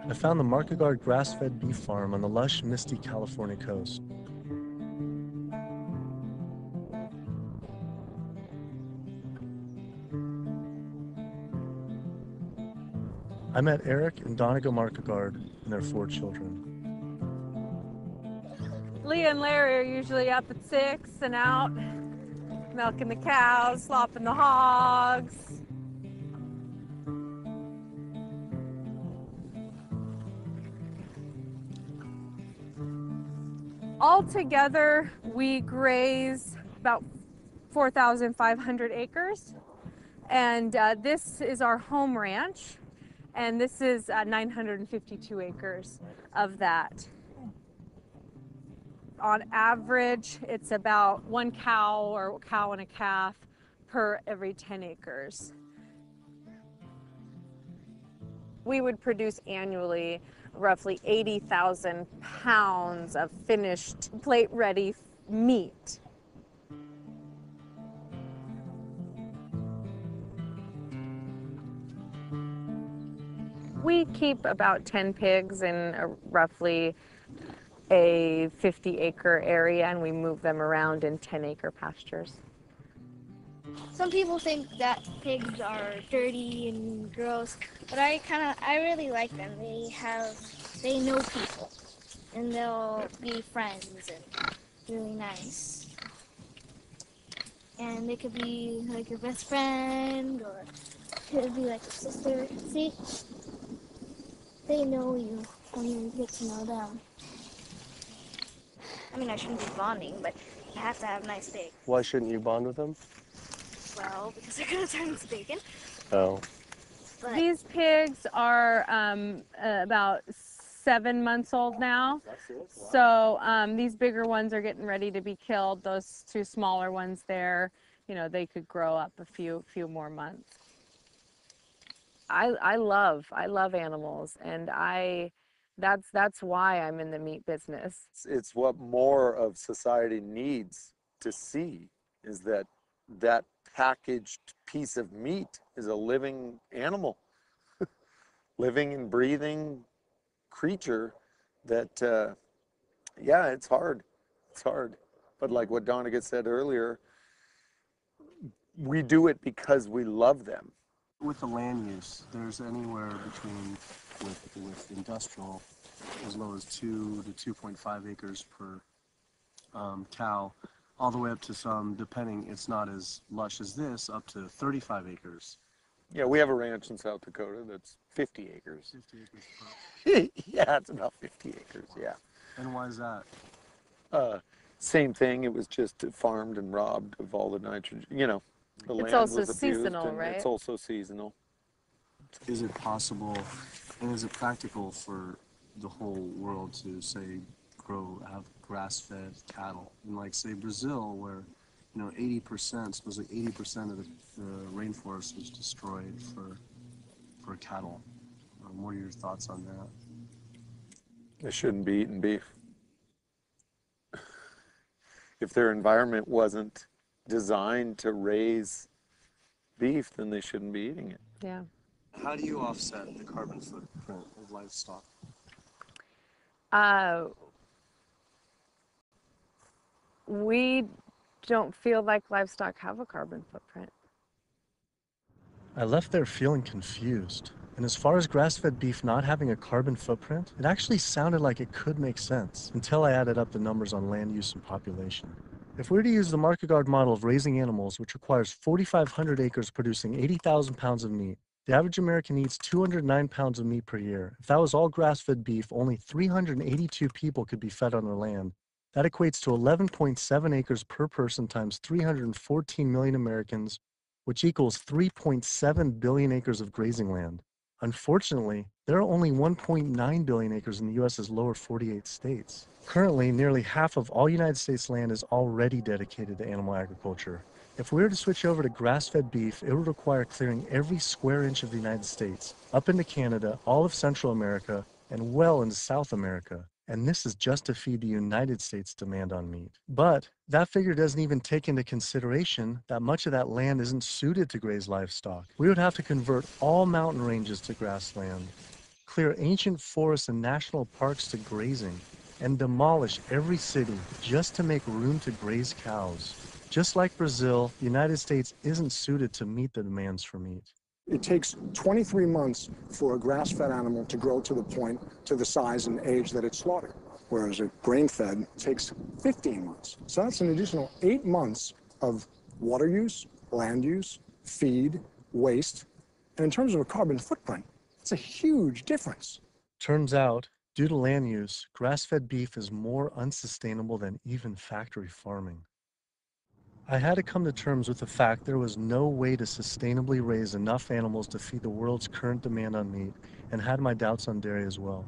Speaker 3: I found the Markegard grass-fed beef farm on the lush, misty California coast. I met Eric and Donegal Markegard and their 4 children.
Speaker 5: Leah and Larry are usually up at 6 and out, milking the cows, slopping the hogs. Altogether, we graze about 4,500 acres, and this is our home ranch, and this is 952 acres of that. On average, it's about 1 cow or cow and a calf per every 10 acres. We would produce annually roughly 80,000 pounds of finished plate-ready meat. We keep about 10 pigs in roughly a 50-acre area, and we move them around in 10-acre pastures.
Speaker 6: Some people think that pigs are dirty and gross, but I really like them. They know people, and they'll be friends and really nice. And they could be like your best friend, or could be like a sister. See, they know you when you get to know them. I mean, I shouldn't be bonding, but you have to have nice pigs.
Speaker 12: Why shouldn't you bond with them?
Speaker 6: Well, because they're gonna turn into bacon.
Speaker 12: Oh.
Speaker 5: But these pigs are about 7 months old now. So these bigger ones are getting ready to be killed. Those 2 smaller ones there, they could grow up a few more months. I love animals, and that's why I'm in the meat business.
Speaker 23: It's what more of society needs to see, is that packaged piece of meat is a living animal, living and breathing creature that, yeah, it's hard. But like what Donegal said earlier, we do it because we love them.
Speaker 12: With the land use, there's anywhere between, with industrial, as low as 2 to 2.5 acres per cow, all the way up to some, depending, it's not as lush as this, up to 35 acres.
Speaker 23: Yeah, we have a ranch in South Dakota that's 50 acres.
Speaker 12: 50 acres per.
Speaker 23: Yeah, it's about 50 acres, yeah.
Speaker 12: And why is that?
Speaker 23: Same thing, it was just farmed and robbed of all the nitrogen, the land
Speaker 5: also
Speaker 23: was abused,
Speaker 5: seasonal,
Speaker 23: and
Speaker 5: right?
Speaker 23: It's also seasonal.
Speaker 12: Is it possible, and is it practical for the whole world to, say, have grass-fed cattle? And like, say, Brazil, where 80%, supposedly 80% of the rainforest was destroyed for cattle. What are your thoughts on that?
Speaker 23: They shouldn't be eating beef. If their environment wasn't designed to raise beef, then they shouldn't be eating it.
Speaker 5: Yeah.
Speaker 12: How do you offset the carbon footprint of livestock?
Speaker 5: We
Speaker 7: don't feel like livestock have a carbon footprint.
Speaker 3: I left there feeling confused. And as far as grass-fed beef not having a carbon footprint, it actually sounded like it could make sense until I added up the numbers on land use and population. If we were to use the market guard model of raising animals, which requires 4,500 acres producing 80,000 pounds of meat, the average American eats 209 pounds of meat per year. If that was all grass-fed beef, only 382 people could be fed on their land. That equates to 11.7 acres per person times 314 million Americans, which equals 3.7 billion acres of grazing land. Unfortunately, there are only 1.9 billion acres in the U.S.'s lower 48 states. Currently, nearly half of all United States land is already dedicated to animal agriculture. If we were to switch over to grass-fed beef, it would require clearing every square inch of the United States, up into Canada, all of Central America, and well into South America. And this is just to feed the United States' demand on meat. But that figure doesn't even take into consideration that much of that land isn't suited to graze livestock. We would have to convert all mountain ranges to grassland, clear ancient forests and national parks to grazing, and demolish every city just to make room to graze cows. Just like Brazil, the United States isn't suited to meet the demands for meat.
Speaker 10: It takes 23 months for a grass-fed animal to grow to the size and age that it's slaughtered, whereas a grain-fed takes 15 months. So that's an additional 8 months of water use, land use, feed, waste. And in terms of a carbon footprint, it's a huge difference.
Speaker 3: Turns out, due to land use, grass-fed beef is more unsustainable than even factory farming. I had to come to terms with the fact there was no way to sustainably raise enough animals to feed the world's current demand on meat, and had my doubts on dairy as well.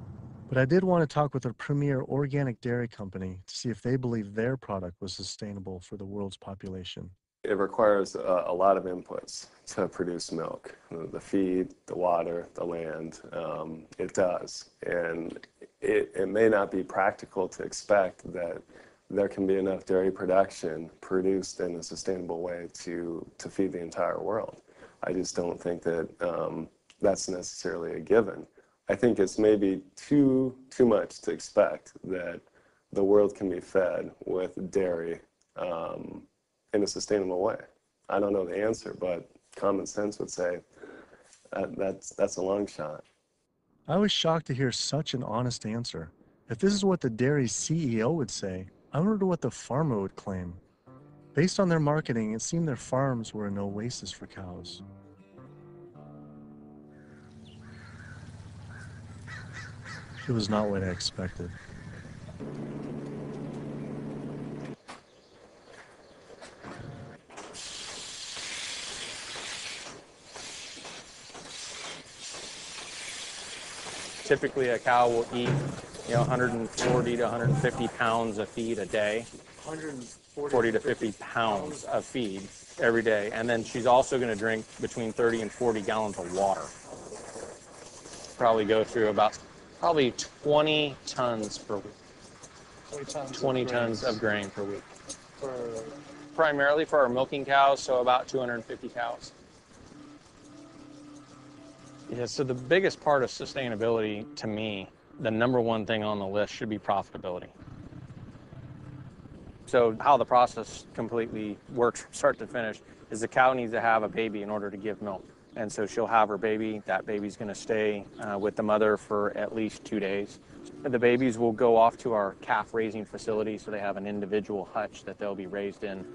Speaker 3: But I did want to talk with a premier organic dairy company to see if they believe their product was sustainable for the world's population.
Speaker 9: It requires a lot of inputs to produce milk. The feed, the water, the land, it does. And it may not be practical to expect that there can be enough dairy production produced in a sustainable way to feed the entire world. I just don't think that that's necessarily a given. I think it's maybe too much to expect that the world can be fed with dairy in a sustainable way. I don't know the answer, but common sense would say that's a long shot.
Speaker 3: I was shocked to hear such an honest answer. If this is what the dairy's CEO would say, I wonder what the farmer would claim. Based on their marketing, it seemed their farms were an oasis for cows. It was not what I expected.
Speaker 13: Typically, a cow will eat 140 to 150 pounds of feed a day. 40 to 50 pounds of feed every day. And then she's also going to drink between 30 and 40 gallons of water. Probably go through about 20 tons per week. 20 tons of grain per week. Primarily for our milking cows, so about 250 cows. Yeah, so the biggest part of sustainability to me, the number one thing on the list should be profitability. So how the process completely works from start to finish is the cow needs to have a baby in order to give milk. And so she'll have her baby. That baby's going to stay with the mother for at least 2 days. The babies will go off to our calf raising facility, so they have an individual hutch that they'll be raised in.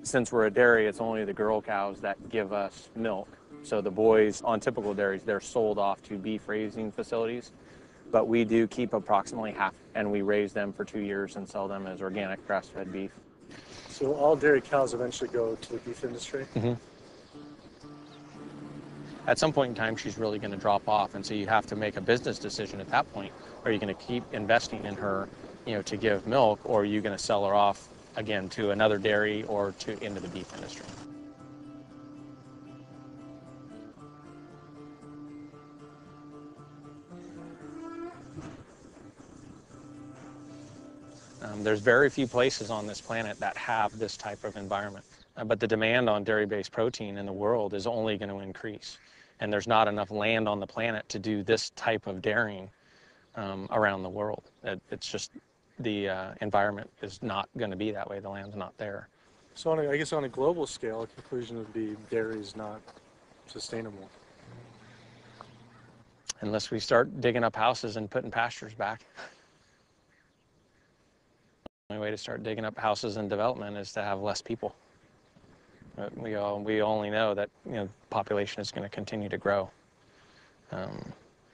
Speaker 13: Since we're a dairy, it's only the girl cows that give us milk. So the boys on typical dairies, they're sold off to beef raising facilities. But we do keep approximately half, and we raise them for 2 years and sell them as organic grass-fed beef.
Speaker 3: So all dairy cows eventually go to the beef industry?
Speaker 13: Mm-hmm. At some point in time, she's really going to drop off, and so you have to make a business decision at that point. Are you going to keep investing in her, to give milk, or are you going to sell her off again to another dairy or into the beef industry? There's very few places on this planet that have this type of environment. But the demand on dairy-based protein in the world is only going to increase. And there's not enough land on the planet to do this type of dairying around the world. It's just the environment is not going to be that way. The land's not there.
Speaker 12: So I guess on a global scale, a conclusion would be dairy is not sustainable.
Speaker 13: Unless we start digging up houses and putting pastures back. The only way to start digging up houses and development is to have less people. We only know that population is going to continue to grow.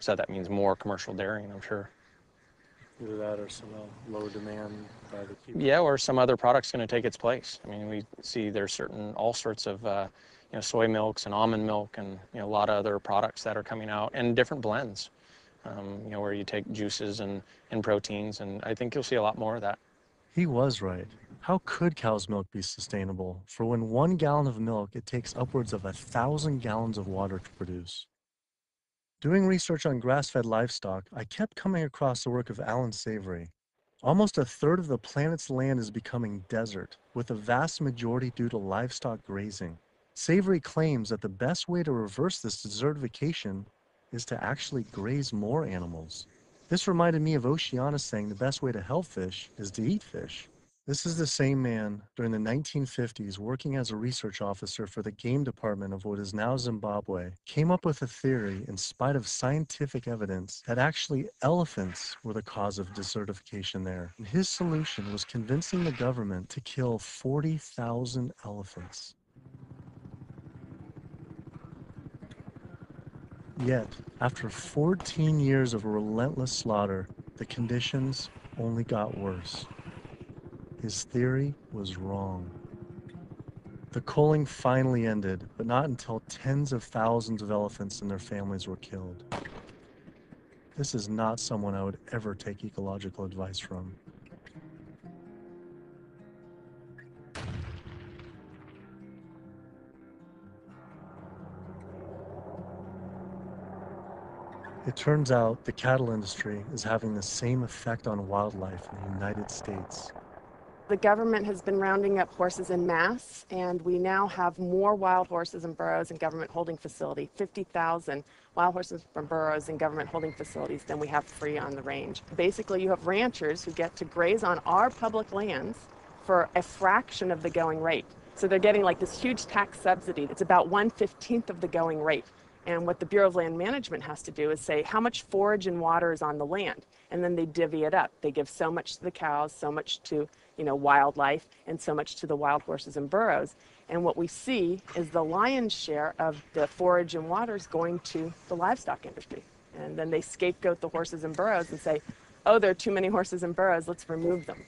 Speaker 13: So that means more commercial dairying, I'm sure.
Speaker 12: Either that or some low demand by the people.
Speaker 13: Yeah, or some other product's going to take its place. I mean, we see there's all sorts of soy milks and almond milk and a lot of other products that are coming out, and different blends. Where you take juices and proteins, and I think you'll see a lot more of that.
Speaker 3: He was right. How could cow's milk be sustainable? For when 1 gallon of milk, it takes upwards of 1,000 gallons of water to produce. Doing research on grass-fed livestock, I kept coming across the work of Alan Savory. Almost a third of the planet's land is becoming desert, with the vast majority due to livestock grazing. Savory claims that the best way to reverse this desertification is to actually graze more animals. This reminded me of Oceana saying the best way to help fish is to eat fish. This is the same man during the 1950s working as a research officer for the game department of what is now Zimbabwe, came up with a theory in spite of scientific evidence that actually elephants were the cause of desertification there. And his solution was convincing the government to kill 40,000 elephants. Yet, after 14 years of relentless slaughter, the conditions only got worse. His theory was wrong. The culling finally ended, but not until tens of thousands of elephants and their families were killed. This is not someone I would ever take ecological advice from. It turns out the cattle industry is having the same effect on wildlife in the United States.
Speaker 1: The government has been rounding up horses en masse, and we now have more wild horses and burros in government holding facility, 50,000 wild horses and burros in government holding facilities than we have free on the range. Basically, you have ranchers who get to graze on our public lands for a fraction of the going rate. So they're getting like this huge tax subsidy. It's about 1/15 of the going rate. And what the Bureau of Land Management has to do is say how much forage and water is on the land, and then they divvy it up. They give so much to the cows, so much to wildlife, and so much to the wild horses and burros. And what we see is the lion's share of the forage and water is going to the livestock industry. And then they scapegoat the horses and burros and say, oh, there are too many horses and burros, let's remove them.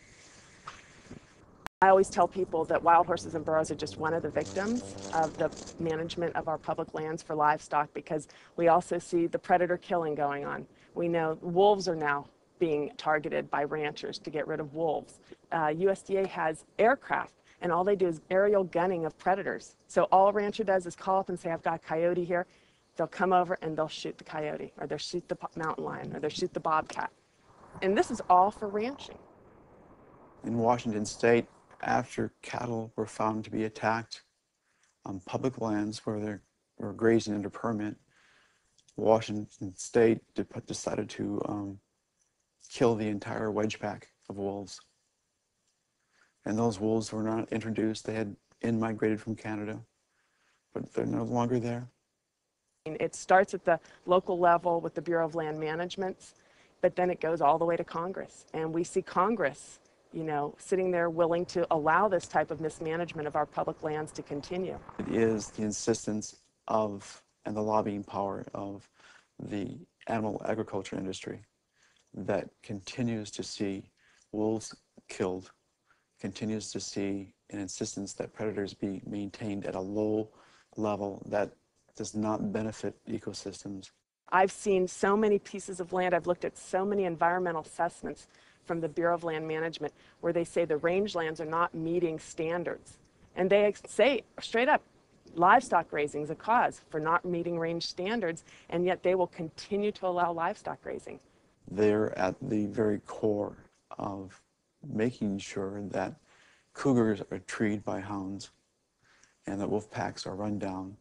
Speaker 1: I always tell people that wild horses and burros are just one of the victims of the management of our public lands for livestock, because we also see the predator killing going on. We know wolves are now being targeted by ranchers to get rid of wolves. USDA has aircraft, and all they do is aerial gunning of predators. So all a rancher does is call up and say, I've got a coyote here. They'll come over and they'll shoot the coyote, or they'll shoot the mountain lion, or they'll shoot the bobcat. And this is all for ranching.
Speaker 4: In Washington State, after cattle were found to be attacked on public lands where they were grazing under permit, Washington State decided to kill the entire wedge pack of wolves. And those wolves were not introduced. They had in-migrated from Canada, but they're no longer there.
Speaker 1: It starts at the local level with the Bureau of Land Management, but then it goes all the way to Congress. And we see Congress, sitting there willing to allow this type of mismanagement of our public lands to continue.
Speaker 4: It is the insistence of and the lobbying power of the animal agriculture industry that continues to see wolves killed, continues to see an insistence that predators be maintained at a low level that does not benefit ecosystems.
Speaker 1: I've seen so many pieces of land, I've looked at so many environmental assessments from the Bureau of Land Management where they say the rangelands are not meeting standards. And they say straight up, livestock grazing is a cause for not meeting range standards, and yet they will continue to allow livestock grazing.
Speaker 4: They're at the very core of making sure that cougars are treed by hounds, and that wolf packs are run down,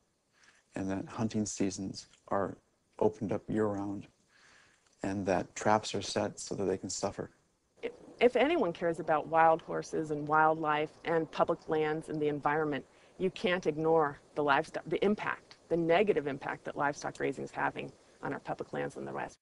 Speaker 4: and that hunting seasons are opened up year-round, and that traps are set so that they can suffer.
Speaker 1: If anyone cares about wild horses and wildlife and public lands and the environment, you can't ignore the livestock, the impact, the negative impact that livestock raising is having on our public lands in the West.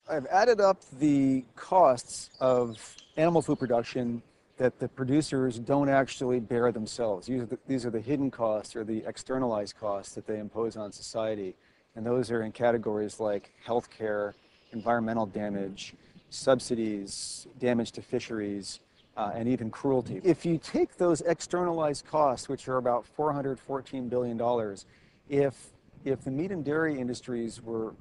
Speaker 11: I've added up the costs of animal food production that the producers don't actually bear themselves. These are the hidden costs or the externalized costs that they impose on society. And those are in categories like healthcare, environmental damage, subsidies, damage to fisheries, and even cruelty. If you take those externalized costs, which are about $414 billion, if the meat and dairy industries were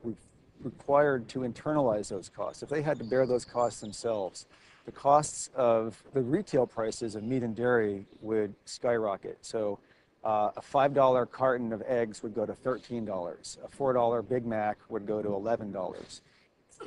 Speaker 11: required to internalize those costs, if they had to bear those costs themselves, the costs of the retail prices of meat and dairy would skyrocket. So a $5 carton of eggs would go to $13. A $4 Big Mac would go to $11.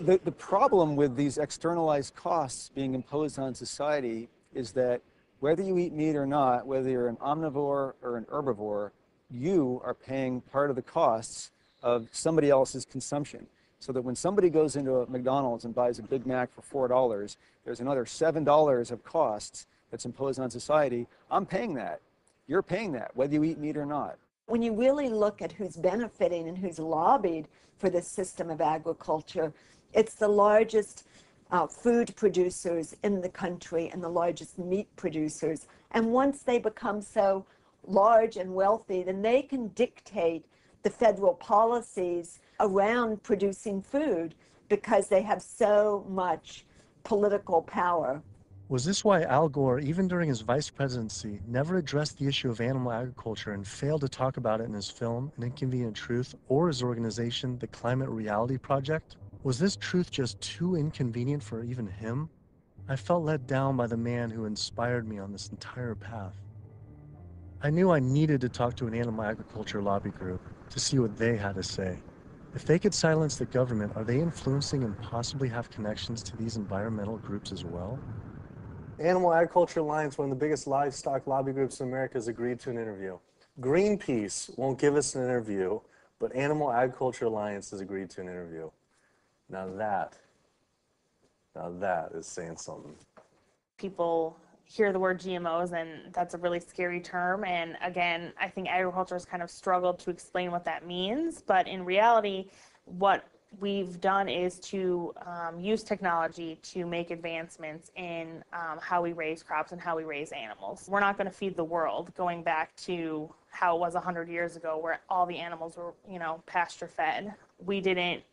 Speaker 11: The problem with these externalized costs being imposed on society is that whether you eat meat or not, whether you're an omnivore or an herbivore, you are paying part of the costs of somebody else's consumption. So that when somebody goes into a McDonald's and buys a Big Mac for $4, there's another $7 of costs that's imposed on society. I'm paying that. You're paying that, whether you eat meat or not.
Speaker 15: When you really look at who's benefiting and who's lobbied for this system of agriculture, it's the largest food producers in the country and the largest meat producers. And once they become so large and wealthy, then they can dictate the federal policies around producing food because they have so much political power.
Speaker 3: Was this why Al Gore, even during his vice presidency, never addressed the issue of animal agriculture and failed to talk about it in his film, An Inconvenient Truth, or his organization, the Climate Reality Project? Was this truth just too inconvenient for even him? I felt let down by the man who inspired me on this entire path. I knew I needed to talk to an animal agriculture lobby group to see what they had to say. If they could silence the government, are they influencing and possibly have connections to these environmental groups as well?
Speaker 12: Animal Agriculture Alliance, one of the biggest livestock lobby groups in America, has agreed to an interview. Greenpeace won't give us an interview, but Animal Agriculture Alliance has agreed to an interview. Now that is saying something.
Speaker 18: People hear the word GMOs and that's a really scary term, and again, I think agriculture has kind of struggled to explain what that means, but in reality, what we've done is to use technology to make advancements in how we raise crops and how we raise animals. We're not going to feed the world, going back to how it was 100 years ago where all the animals were, pasture fed. We didn't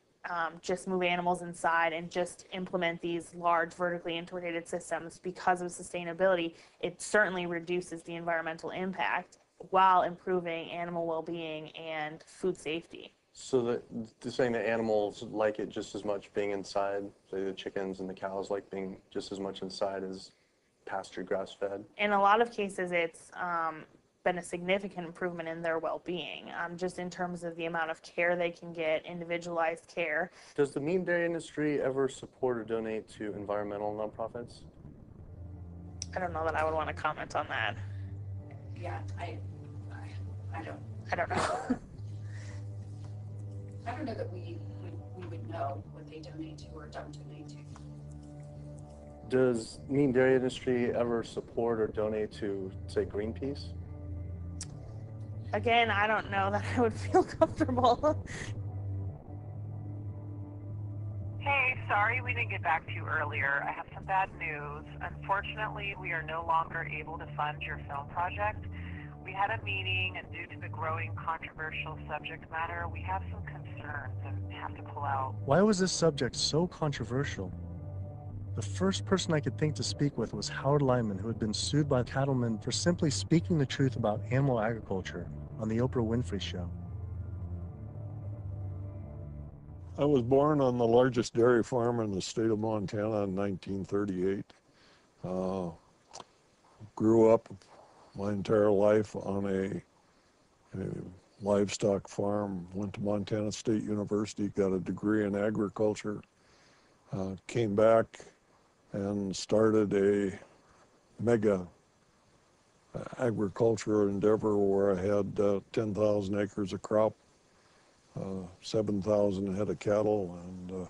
Speaker 18: just move animals inside and just implement these large vertically integrated systems because of sustainability. It certainly reduces the environmental impact while improving animal well-being and food safety.
Speaker 12: So they're saying that animals like it just as much being inside, say the chickens and the cows like being just as much inside as pasture grass-fed?
Speaker 18: In a lot of cases, it's been a significant improvement in their well-being, just in terms of the amount of care they can get, individualized care.
Speaker 12: Does the meat and dairy industry ever support or donate to environmental nonprofits?
Speaker 18: I don't know that I would want to comment on that.
Speaker 24: Yeah, I don't.
Speaker 18: I don't know.
Speaker 24: I don't know that we would know what they donate to or don't donate to.
Speaker 12: Does meat and dairy industry ever support or donate to, say, Greenpeace?
Speaker 18: Again, I don't know that I would feel comfortable.
Speaker 25: Hey, sorry we didn't get back to you earlier. I have some bad news. Unfortunately, we are no longer able to fund your film project. We had a meeting, and due to the growing controversial subject matter, we have some concerns and have to pull out.
Speaker 3: Why was this subject so controversial? The first person I could think to speak with was Howard Lyman, who had been sued by cattlemen for simply speaking the truth about animal agriculture on the Oprah Winfrey Show.
Speaker 26: I was born on the largest dairy farm in the state of Montana in 1938. Grew up my entire life on a livestock farm, went to Montana State University, got a degree in agriculture, came back and started a mega agriculture endeavor where I had 10,000 acres of crop, 7,000 head of cattle, and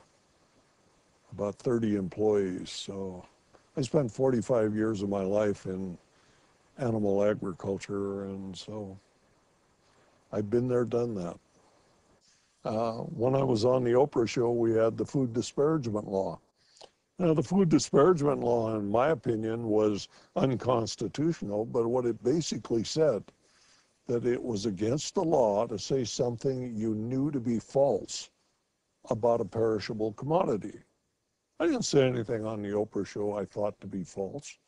Speaker 26: about 30 employees. So I spent 45 years of my life in animal agriculture, and so I've been there, done that. When I was on the Oprah show, we had the food disparagement law. Now, the food disparagement law, in my opinion, was unconstitutional, but what it basically said, that it was against the law to say something you knew to be false about a perishable commodity. I didn't say anything on the Oprah show I thought to be false.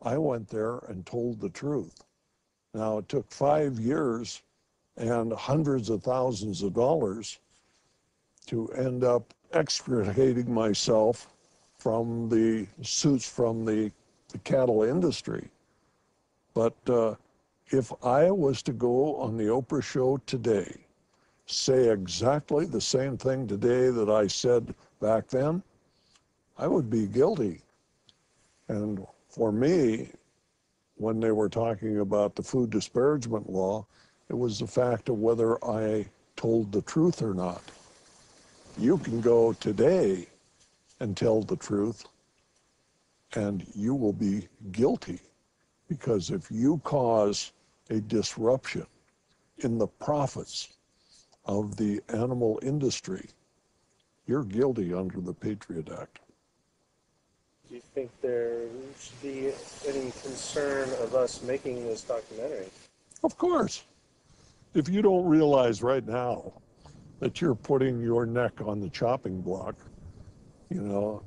Speaker 26: I went there and told the truth. Now, it took 5 years and hundreds of thousands of dollars to end up extricating myself from the suits from the cattle industry. But if I was to go on the Oprah show today, say exactly the same thing today that I said back then, I would be guilty. And for me, when they were talking about the food disparagement law, it was the fact of whether I told the truth or not. You can go today and tell the truth, and you will be guilty, because if you cause a disruption in the profits of the animal industry, you're guilty under the Patriot Act.
Speaker 12: Do you think there should be any concern of us making this documentary?
Speaker 26: Of course. If you don't realize right now that you're putting your neck on the chopping block, you know,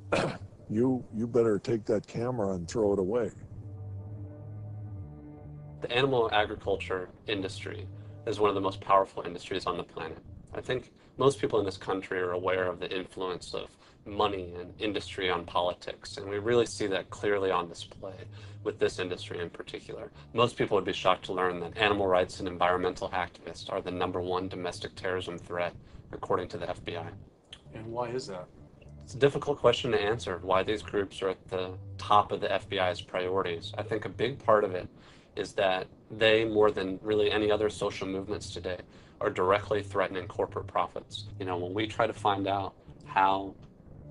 Speaker 26: you better take that camera and throw it away.
Speaker 8: The animal agriculture industry is one of the most powerful industries on the planet. I think most people in this country are aware of the influence of money and industry on politics, and we really see that clearly on display with this industry in particular. Most people would be shocked to learn that animal rights and environmental activists are the #1 domestic terrorism threat, according to the FBI.
Speaker 3: And why is that?
Speaker 8: It's a difficult question to answer, why these groups are at the top of the FBI's priorities. I think a big part of it is that they, more than really any other social movements today, are directly threatening corporate profits. You know, when we try to find out how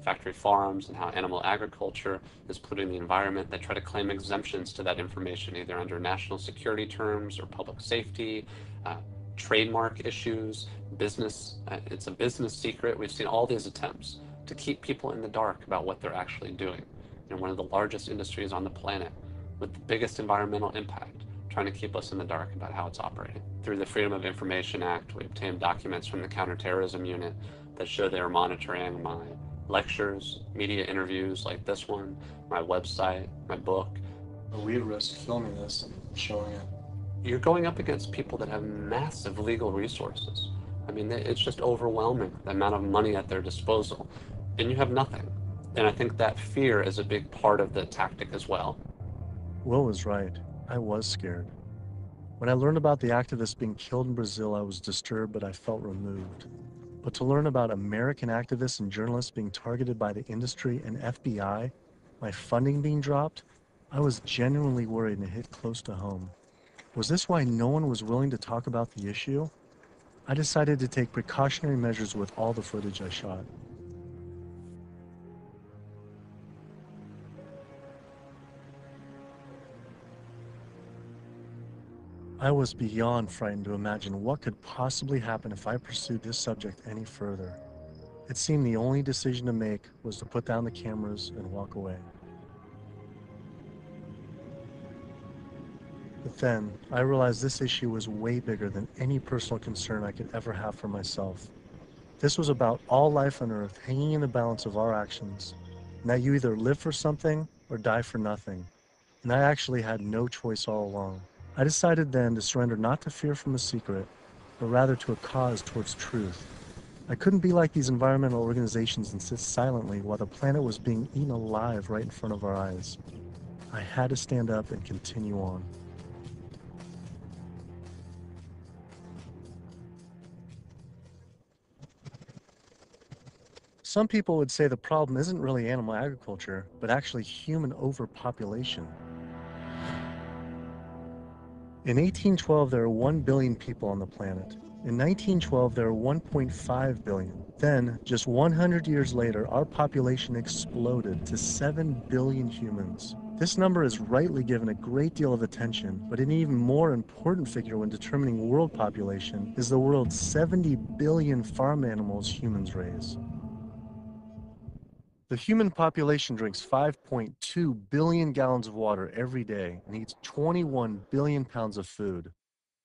Speaker 8: factory farms and how animal agriculture is polluting the environment, they try to claim exemptions to that information, either under national security terms or public safety, trademark issues, business. It's a business secret. We've seen all these attempts to keep people in the dark about what they're actually doing. You know, one of the largest industries on the planet with the biggest environmental impact, trying to keep us in the dark about how it's operating. Through the Freedom of Information Act, we obtained documents from the counterterrorism unit that show they are monitoring my lectures, media interviews like this one, my website, my book.
Speaker 3: Are we at risk filming this and showing it?
Speaker 8: You're going up against people that have massive legal resources. I mean, it's just overwhelming, the amount of money at their disposal, and you have nothing. And I think that fear is a big part of the tactic as well.
Speaker 3: Will was right. I was scared. When I learned about the activists being killed in Brazil, I was disturbed, but I felt removed. But to learn about American activists and journalists being targeted by the industry and FBI, my funding being dropped, I was genuinely worried and it hit close to home. Was this why no one was willing to talk about the issue? I decided to take precautionary measures with all the footage I shot. I was beyond frightened to imagine what could possibly happen if I pursued this subject any further. It seemed the only decision to make was to put down the cameras and walk away. But then, I realized this issue was way bigger than any personal concern I could ever have for myself. This was about all life on Earth hanging in the balance of our actions, and that you either live for something or die for nothing. And I actually had no choice all along. I decided then to surrender not to fear from a secret, but rather to a cause towards truth. I couldn't be like these environmental organizations and sit silently while the planet was being eaten alive right in front of our eyes. I had to stand up and continue on. Some people would say the problem isn't really animal agriculture, but actually human overpopulation. In 1812, there were 1 billion people on the planet. In 1912, there were 1.5 billion. Then, just 100 years later, our population exploded to 7 billion humans. This number is rightly given a great deal of attention, but an even more important figure when determining world population is the world's 70 billion farm animals humans raise. The human population drinks 5.2 billion gallons of water every day and eats 21 billion pounds of food.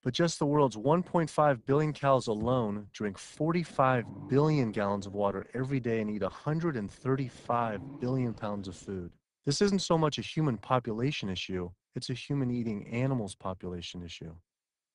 Speaker 3: But just the world's 1.5 billion cows alone drink 45 billion gallons of water every day and eat 135 billion pounds of food. This isn't so much a human population issue, it's a human eating animals population issue.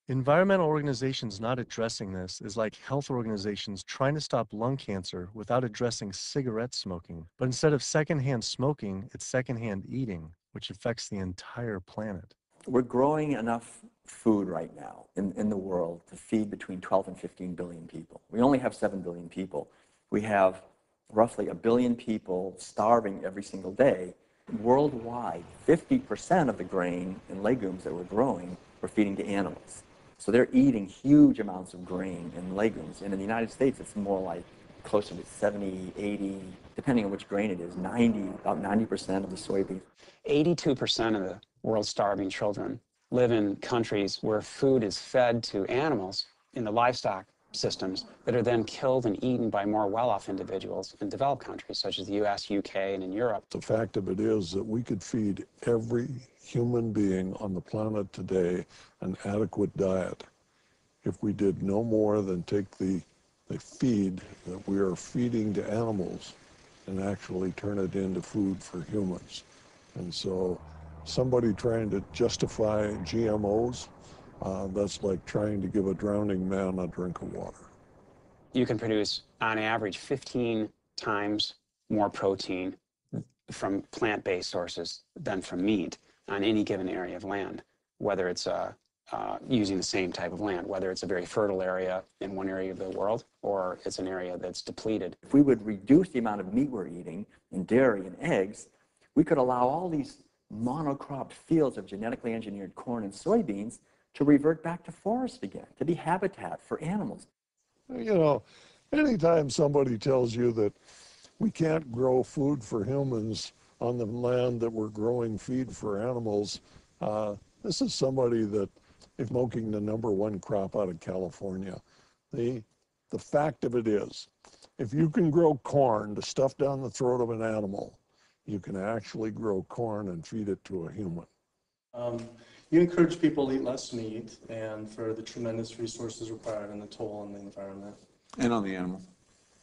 Speaker 3: Environmental organizations not addressing this is like health organizations trying to stop lung cancer without addressing cigarette smoking. But instead of secondhand smoking, it's secondhand eating, which affects the entire planet.
Speaker 14: We're growing enough food right now in the world to feed between 12 and 15 billion people. We only have 7 billion people. We have roughly 1 billion people starving every single day. Worldwide, 50% of the grain and legumes that we're growing, we're feeding to animals. So they're eating huge amounts of grain and legumes. And in the United States, it's more like closer to 70, 80, depending on which grain it is, about 90% of the soybeans.
Speaker 16: 82% of the world's starving children live in countries where food is fed to animals in the livestock systems that are then killed and eaten by more well-off individuals in developed countries such as the US, UK, and in Europe.
Speaker 26: The fact of it is that we could feed every human being on the planet today an adequate diet if we did no more than take the feed that we are feeding to animals and actually turn it into food for humans. And so somebody trying to justify GMOs, that's like trying to give a drowning man a drink of water.
Speaker 16: You can produce, on average, 15 times more protein from plant-based sources than from meat on any given area of land, whether it's using the same type of land, whether it's a very fertile area in one area of the world or it's an area that's depleted.
Speaker 14: If we would reduce the amount of meat we're eating and dairy and eggs, we could allow all these monocropped fields of genetically engineered corn and soybeans to revert back to forest again, to be habitat for animals.
Speaker 26: You know, anytime somebody tells you that we can't grow food for humans on the land that we're growing feed for animals, this is somebody that is smoking the #1 crop out of California. The fact of it is, if you can grow corn to stuff down the throat of an animal, you can actually grow corn and feed it to a human.
Speaker 12: You encourage people to eat less meat and for the tremendous resources required and the toll on the environment.
Speaker 17: And on the animals.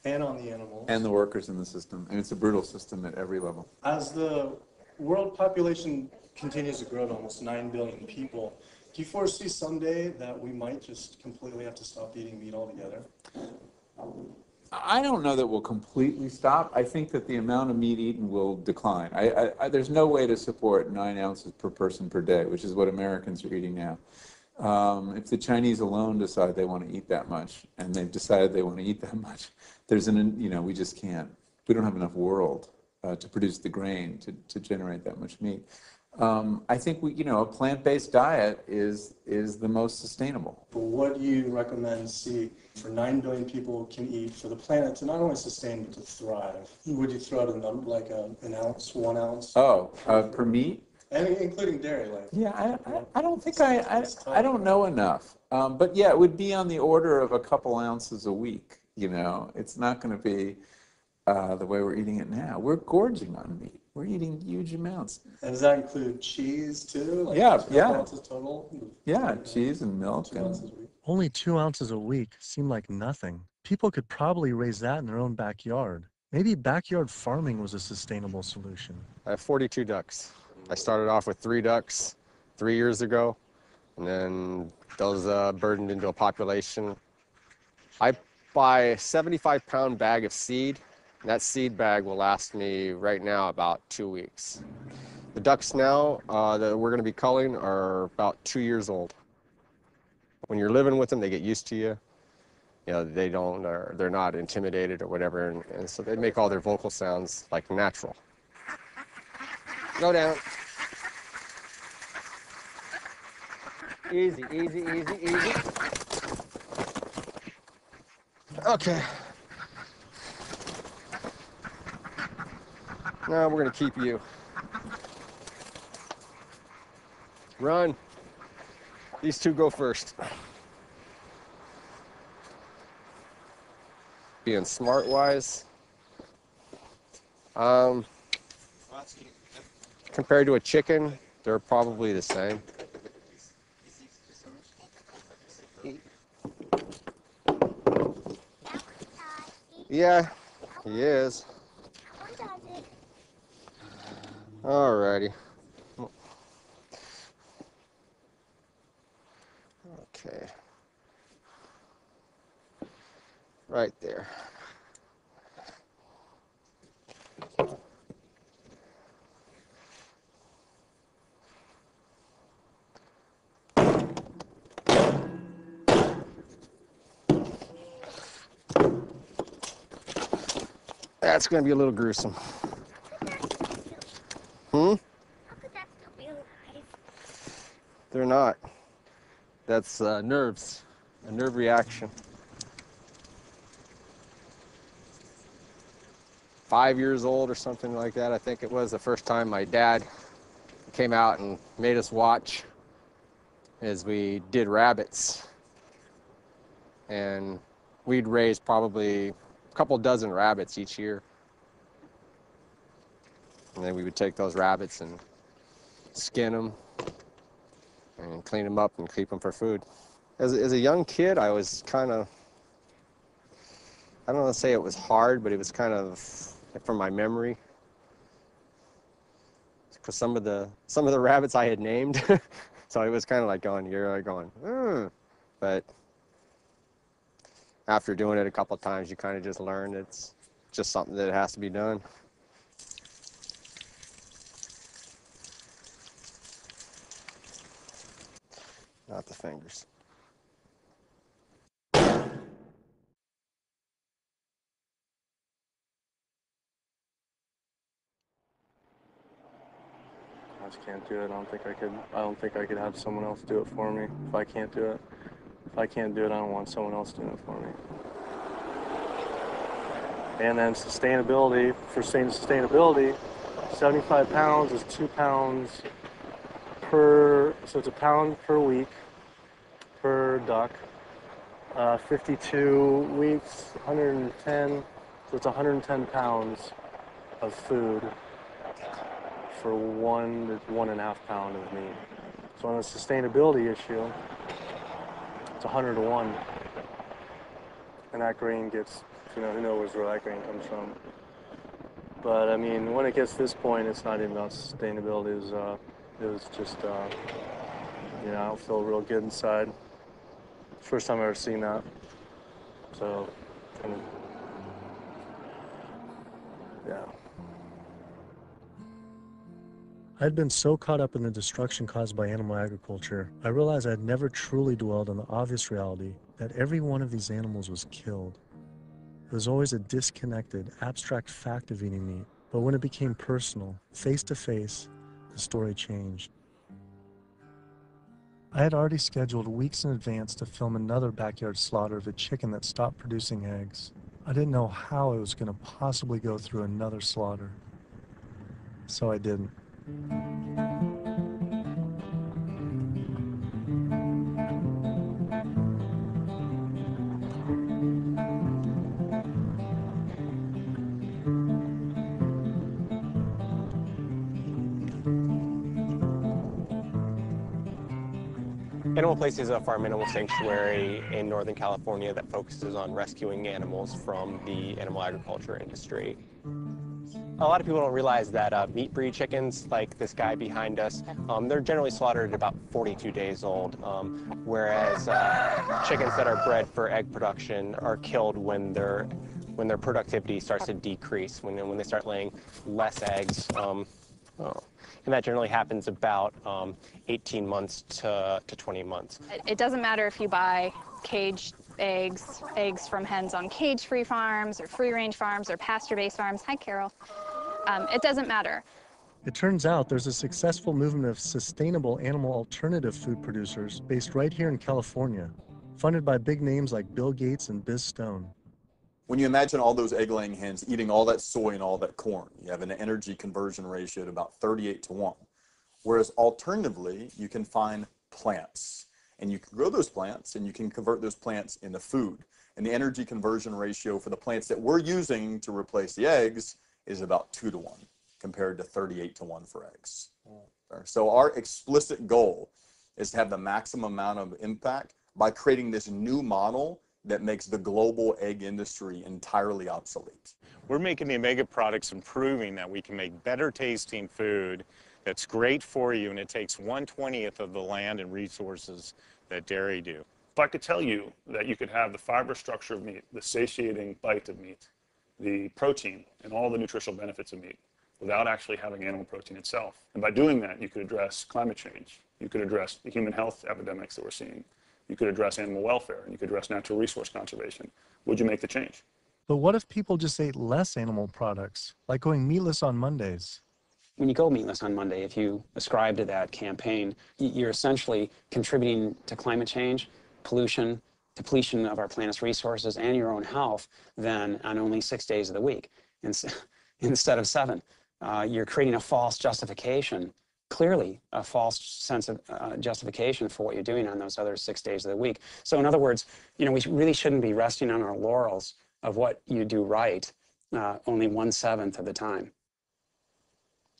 Speaker 12: And on the animals.
Speaker 17: And the workers in the system. And it's a brutal system at every level.
Speaker 12: As the world population continues to grow to almost 9 billion people, do you foresee someday that we might just completely have to stop eating meat altogether?
Speaker 17: I don't know that we'll completely stop. I think that the amount of meat eaten will decline. There's no way to support 9 ounces per person per day, which is what Americans are eating now. If the Chinese alone decide they want to eat that much, and they've decided they want to eat that much, we just can't. We don't have enough world to produce the grain to generate that much meat. I think a plant-based diet is the most sustainable.
Speaker 12: But what do you recommend for 9 billion people can eat for the planet to not only sustain but to thrive? Would you throw out a number like an ounce, 1 ounce?
Speaker 17: Oh, per meat?
Speaker 12: And including dairy,
Speaker 17: Yeah, I don't think I don't know enough. But yeah, it would be on the order of a couple ounces a week. It's not going to be the way we're eating it now. We're gorging on meat. We're eating huge amounts.
Speaker 12: And does that include cheese too? Like
Speaker 17: Yeah.
Speaker 12: 2 ounces total?
Speaker 17: Yeah, cheese and milk.
Speaker 12: 2 ounces a week.
Speaker 3: Only 2 ounces a week seem like nothing. People could probably raise that in their own backyard. Maybe backyard farming was a sustainable solution.
Speaker 19: I have 42 ducks. I started off with 3 ducks 3 years ago, and then those burdened into a population. I buy a 75-pound bag of seed, and that seed bag will last me right now about 2 weeks. The ducks now that we're going to be culling are about 2 years old. When you're living with them, they get used to you. They're not intimidated or whatever, and so they make all their vocal sounds like natural. Go down. Easy, easy, easy, easy. Okay. Now we're gonna keep you. Run. These two go first. Being smart-wise, compared to a chicken, they're probably the same. Yeah, he is. Alrighty. Okay. Right there. That's going to be a little gruesome. They're not. That's nerves, a nerve reaction. 5 years old or something like that, I think it was, the first time my dad came out and made us watch as we did rabbits. And we'd raise probably a couple dozen rabbits each year. And then we would take those rabbits and skin them and clean them up and keep them for food. As a young kid, I was kind of, I don't want to say it was hard, but it was kind of, from my memory, because some of the rabbits I had named, so it was kind of like going, you're like going, but after doing it a couple of times, you kind of just learn it's just something that has to be done. Not the fingers.
Speaker 12: I just can't do it. I don't think I could have someone else do it for me if I can't do it. If I can't do it, I don't want someone else doing it for me. And then sustainability, for sustainability, 75 pounds is 2 pounds per, so it's a pound per week per duck. 52 weeks, 110, so it's 110 pounds of food for 1 to 1.5 pound of meat. So on the sustainability issue, it's 100 to 1. And that grain gets, who knows where that grain comes from. But I mean, when it gets to this point, it's not even about sustainability. It was just, I don't feel real good inside. First time I've ever seen that. So, kind of, yeah.
Speaker 3: I'd been so caught up in the destruction caused by animal agriculture, I realized I had never truly dwelled on the obvious reality that every one of these animals was killed. It was always a disconnected, abstract fact of eating meat, but when it became personal, face to face, the story changed. I had already scheduled weeks in advance to film another backyard slaughter of a chicken that stopped producing eggs. I didn't know how I was going to possibly go through another slaughter. So I didn't.
Speaker 19: Animal Place is a farm animal sanctuary in Northern California that focuses on rescuing animals from the animal agriculture industry. A lot of people don't realize that meat breed chickens, like this guy behind us, they're generally slaughtered at about 42 days old, whereas chickens that are bred for egg production are killed when their productivity starts to decrease, when they start laying less eggs. And that generally happens about 18 months to 20 months.
Speaker 2: It doesn't matter if you buy caged eggs from hens on cage-free farms or free-range farms or pasture-based farms. Hi, Carol. It doesn't matter.
Speaker 3: It turns out there's a successful movement of sustainable animal alternative food producers based right here in California, funded by big names like Bill Gates and Biz Stone.
Speaker 5: When you imagine all those egg-laying hens eating all that soy and all that corn, you have an energy conversion ratio at about 38:1. Whereas alternatively, you can find plants, and you can grow those plants, and you can convert those plants into food. And the energy conversion ratio for the plants that we're using to replace the eggs is about 2:1, compared to 38:1 for eggs. So our explicit goal is to have the maximum amount of impact by creating this new model that makes the global egg industry entirely obsolete.
Speaker 6: We're making the omega products and proving that we can make better tasting food that's great for you, and it takes 1/20th of the land and resources that dairy do.
Speaker 20: If I could tell you that you could have the fiber structure of meat, the satiating bite of meat, the protein, and all the nutritional benefits of meat without actually having animal protein itself. And by doing that, you could address climate change. You could address the human health epidemics that we're seeing. You could address animal welfare, and you could address natural resource conservation. Would you make the change?
Speaker 3: But what if people just ate less animal products, like going meatless on Mondays?
Speaker 16: When you go meatless on Monday, if you ascribe to that campaign, you're essentially contributing to climate change, pollution, depletion of our planet's resources, and your own health, then on only 6 days of the week instead of 7. You're creating a false justification, clearly a false sense of justification for what you're doing on those other 6 days of the week. So in other words, we really shouldn't be resting on our laurels of what you do right only 1/7 of the time.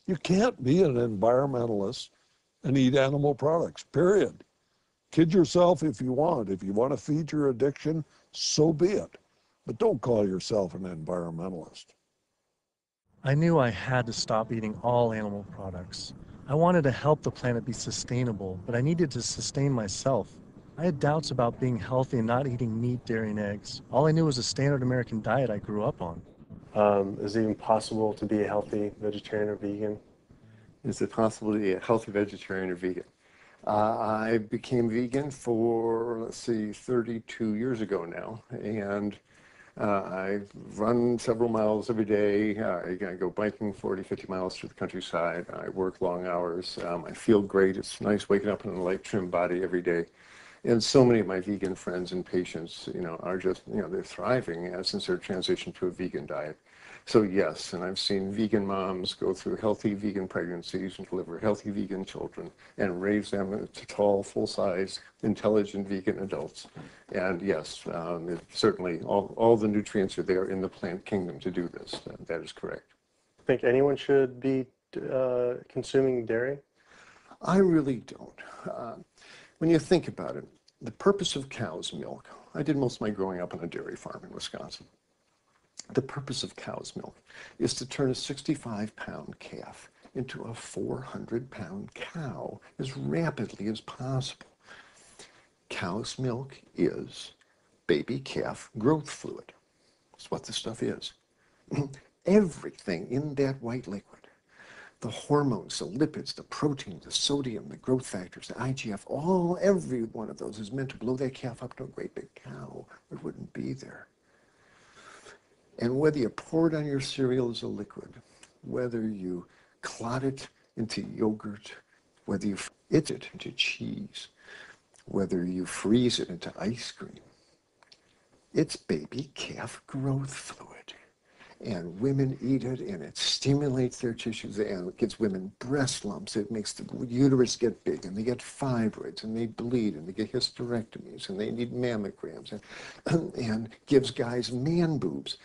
Speaker 26: You can't be an environmentalist and eat animal products, period. Kid yourself if you want. If you want to feed your addiction, so be it. But don't call yourself an environmentalist.
Speaker 3: I knew I had to stop eating all animal products. I wanted to help the planet be sustainable, but I needed to sustain myself. I had doubts about being healthy and not eating meat, dairy, and eggs. All I knew was a standard American diet I grew up on.
Speaker 12: Is it even possible to be a healthy vegetarian or vegan?
Speaker 21: Is it possible to be a healthy vegetarian or vegan? I became vegan for, 32 years ago now. And I run several miles every day. I go biking 40, 50 miles through the countryside. I work long hours. I feel great. It's nice waking up in a light, trim body every day. And so many of my vegan friends and patients, are just, they're thriving since their transition to a vegan diet. So yes, and I've seen vegan moms go through healthy vegan pregnancies and deliver healthy vegan children and raise them to tall, full-size, intelligent vegan adults. And yes, certainly all the nutrients are there in the plant kingdom to do this. That is correct.
Speaker 12: Think anyone should be consuming dairy?
Speaker 21: I really don't. When you think about it, the purpose of cow's milk, I did most of my growing up on a dairy farm in Wisconsin. The purpose of cow's milk is to turn a 65-pound calf into a 400-pound cow as rapidly as possible. Cow's milk is baby calf growth fluid. That's what the stuff is. Everything in that white liquid, the hormones, the lipids, the protein, the sodium, the growth factors, the IGF, every one of those is meant to blow that calf up to a great big cow. It wouldn't be there. And whether you pour it on your cereal as a liquid, whether you clot it into yogurt, whether you eat it into cheese, whether you freeze it into ice cream, it's baby calf growth fluid. And women eat it, and it stimulates their tissues, and it gives women breast lumps. It makes the uterus get big, and they get fibroids, and they bleed, and they get hysterectomies, and they need mammograms, and gives guys man boobs.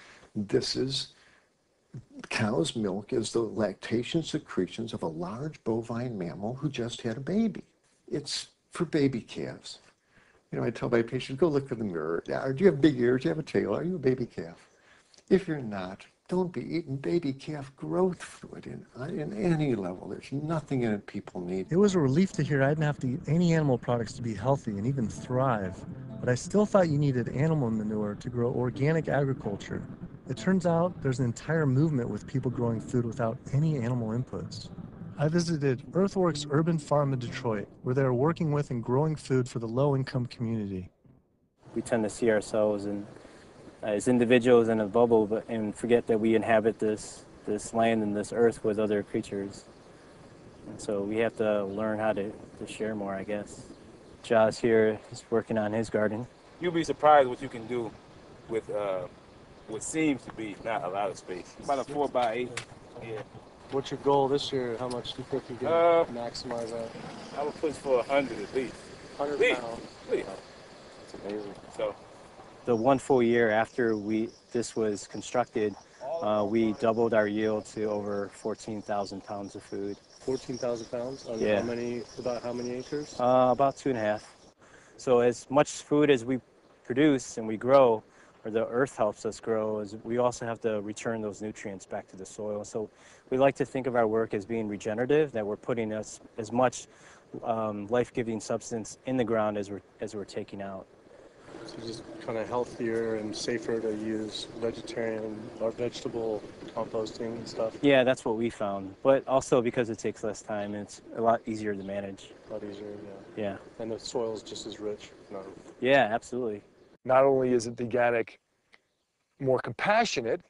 Speaker 21: Cow's milk is the lactation secretions of a large bovine mammal who just had a baby. It's for baby calves. I tell my patients, go look in the mirror. Do you have big ears? Do you have a tail? Are you a baby calf? If you're not, don't be eating baby calf growth fluid in any level. There's nothing in it people need.
Speaker 3: It was a relief to hear I didn't have to eat any animal products to be healthy and even thrive. But I still thought you needed animal manure to grow organic agriculture. It turns out there's an entire movement with people growing food without any animal inputs. I visited Earthworks Urban Farm in Detroit, where they are working with and growing food for the low-income community.
Speaker 22: We tend to see ourselves as individuals in a bubble, and forget that we inhabit this land and this earth with other creatures. And so we have to learn how to share more, I guess. Josh here is working on his garden.
Speaker 23: You'll be surprised what you can do with
Speaker 4: what seems to be not a lot of space. About a 4x8. Yeah.
Speaker 12: What's your goal this year? How much do you think you can maximize that?
Speaker 4: I would push for 100 at least.
Speaker 12: 100 pounds.
Speaker 4: Please.
Speaker 12: That's amazing.
Speaker 4: So
Speaker 22: the one full year after this was constructed, we doubled our yield to over 14,000 pounds of food.
Speaker 12: 14,000 pounds on
Speaker 22: Yeah.
Speaker 12: about how many acres?
Speaker 22: About 2.5. So as much food as we produce and we grow, or the earth helps us grow, is we also have to return those nutrients back to the soil. So we like to think of our work as being regenerative, that we're putting as much life-giving substance in the ground as we're taking out.
Speaker 12: So just kind of healthier and safer to use vegetarian or vegetable composting and stuff?
Speaker 22: Yeah, that's what we found. But also because it takes less time, it's a lot easier to manage.
Speaker 12: A lot easier, yeah.
Speaker 22: Yeah.
Speaker 12: And the soil's just as rich? No.
Speaker 22: Yeah, absolutely.
Speaker 7: Not only is it veganic more compassionate,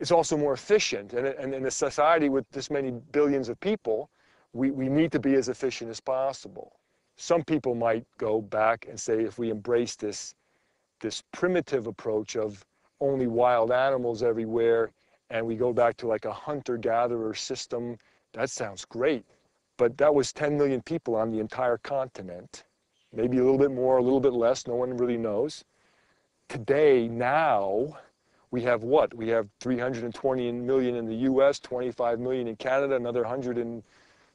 Speaker 7: it's also more efficient. And in a society with this many billions of people, we need to be as efficient as possible. Some people might go back and say, if we embrace this primitive approach of only wild animals everywhere, and we go back to like a hunter-gatherer system, that sounds great. But that was 10 million people on the entire continent. Maybe a little bit more, a little bit less, no one really knows. Today, now, we have what? We have 320 million in the US, 25 million in Canada, another 100 and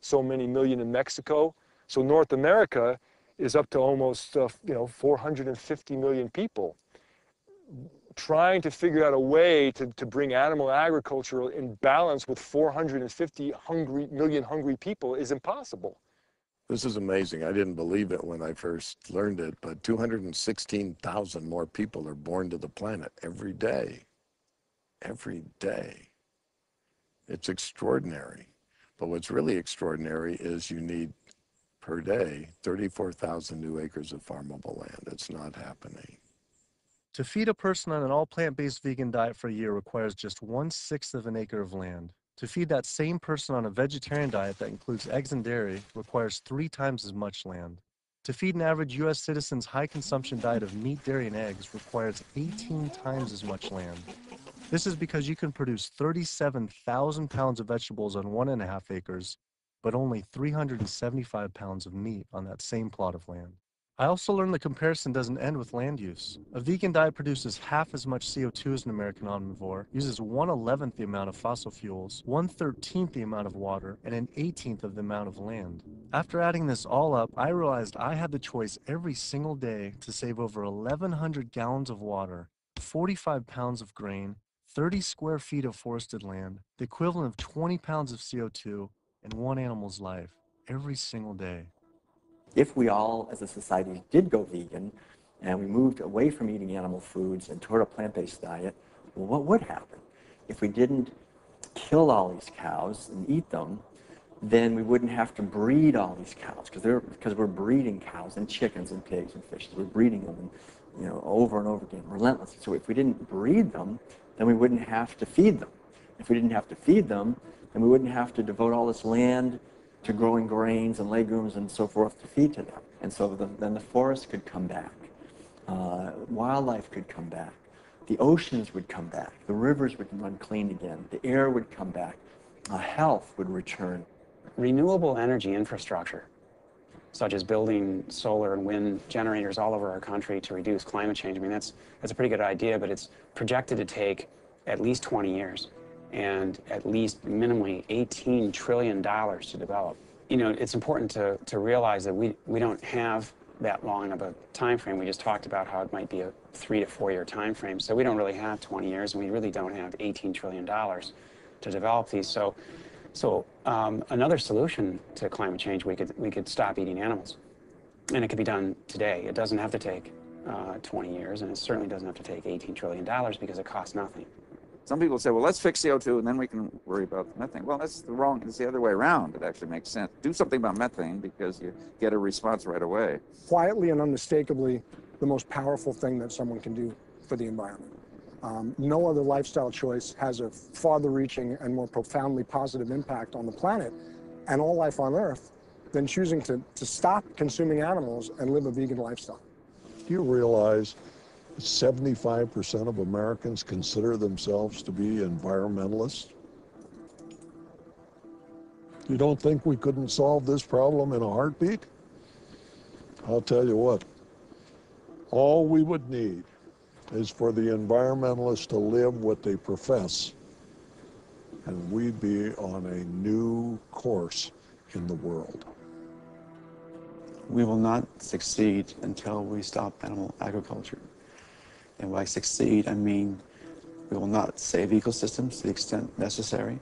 Speaker 7: so many million in Mexico. So North America is up to almost 450 million people. Trying to figure out a way to bring animal agriculture in balance with 450 million hungry people is impossible.
Speaker 21: This is amazing. I didn't believe it when I first learned it, but 216,000 more people are born to the planet every day. Every day. It's extraordinary. But what's really extraordinary is you need, per day, 34,000 new acres of farmable land. It's not happening.
Speaker 3: To feed a person on an all-plant-based vegan diet for a year requires just 1/6 of an acre of land. To feed that same person on a vegetarian diet that includes eggs and dairy requires 3 times as much land. To feed an average U.S. citizen's high-consumption diet of meat, dairy, and eggs requires 18 times as much land. This is because you can produce 37,000 pounds of vegetables on 1.5 acres, but only 375 pounds of meat on that same plot of land. I also learned the comparison doesn't end with land use. A vegan diet produces half as much CO2 as an American omnivore, uses 1/11th the amount of fossil fuels, 1/13th the amount of water, and 1/18th of the amount of land. After adding this all up, I realized I had the choice every single day to save over 1,100 gallons of water, 45 pounds of grain, 30 square feet of forested land, the equivalent of 20 pounds of CO2, and one animal's life every single day.
Speaker 14: If we all, as a society, did go vegan and we moved away from eating animal foods and toward a plant-based diet, well, what would happen? If we didn't kill all these cows and eat them, then we wouldn't have to breed all these cows because we're breeding cows and chickens and pigs and fishes. We're breeding them, over and over again, relentlessly. So if we didn't breed them, then we wouldn't have to feed them. If we didn't have to feed them, then we wouldn't have to devote all this land to growing grains and legumes and so forth to feed to them. And so then the forest could come back. Wildlife could come back. The oceans would come back. The rivers would run clean again. The air would come back. Health would return.
Speaker 16: Renewable energy infrastructure, such as building solar and wind generators all over our country to reduce climate change. I mean, that's a pretty good idea, but it's projected to take at least 20 years. And at least minimally $18 trillion to develop. It's important to realize that we don't have that long of a time frame. We just talked about how it might be a 3 to 4 year time frame. So we don't really have 20 years, and we really don't have $18 trillion to develop these. So another solution to climate change, we could stop eating animals, and it could be done today. It doesn't have to take 20 years, and it certainly doesn't have to take $18 trillion because it costs nothing.
Speaker 9: Some people say, well, let's fix CO2 and then we can worry about methane. Well, it's the other way around. It actually makes sense. Do something about methane because you get a response right away.
Speaker 10: Quietly and unmistakably, the most powerful thing that someone can do for the environment. No other lifestyle choice has a farther-reaching and more profoundly positive impact on the planet and all life on Earth than choosing to stop consuming animals and live a vegan lifestyle.
Speaker 26: Do you realize 75% of Americans consider themselves to be environmentalists. You don't think we couldn't solve this problem in a heartbeat? I'll tell you what, all we would need is for the environmentalists to live what they profess, and we'd be on a new course in the world.
Speaker 1: We will not succeed until we stop animal agriculture. And by succeed, I mean we will not save ecosystems to the extent necessary.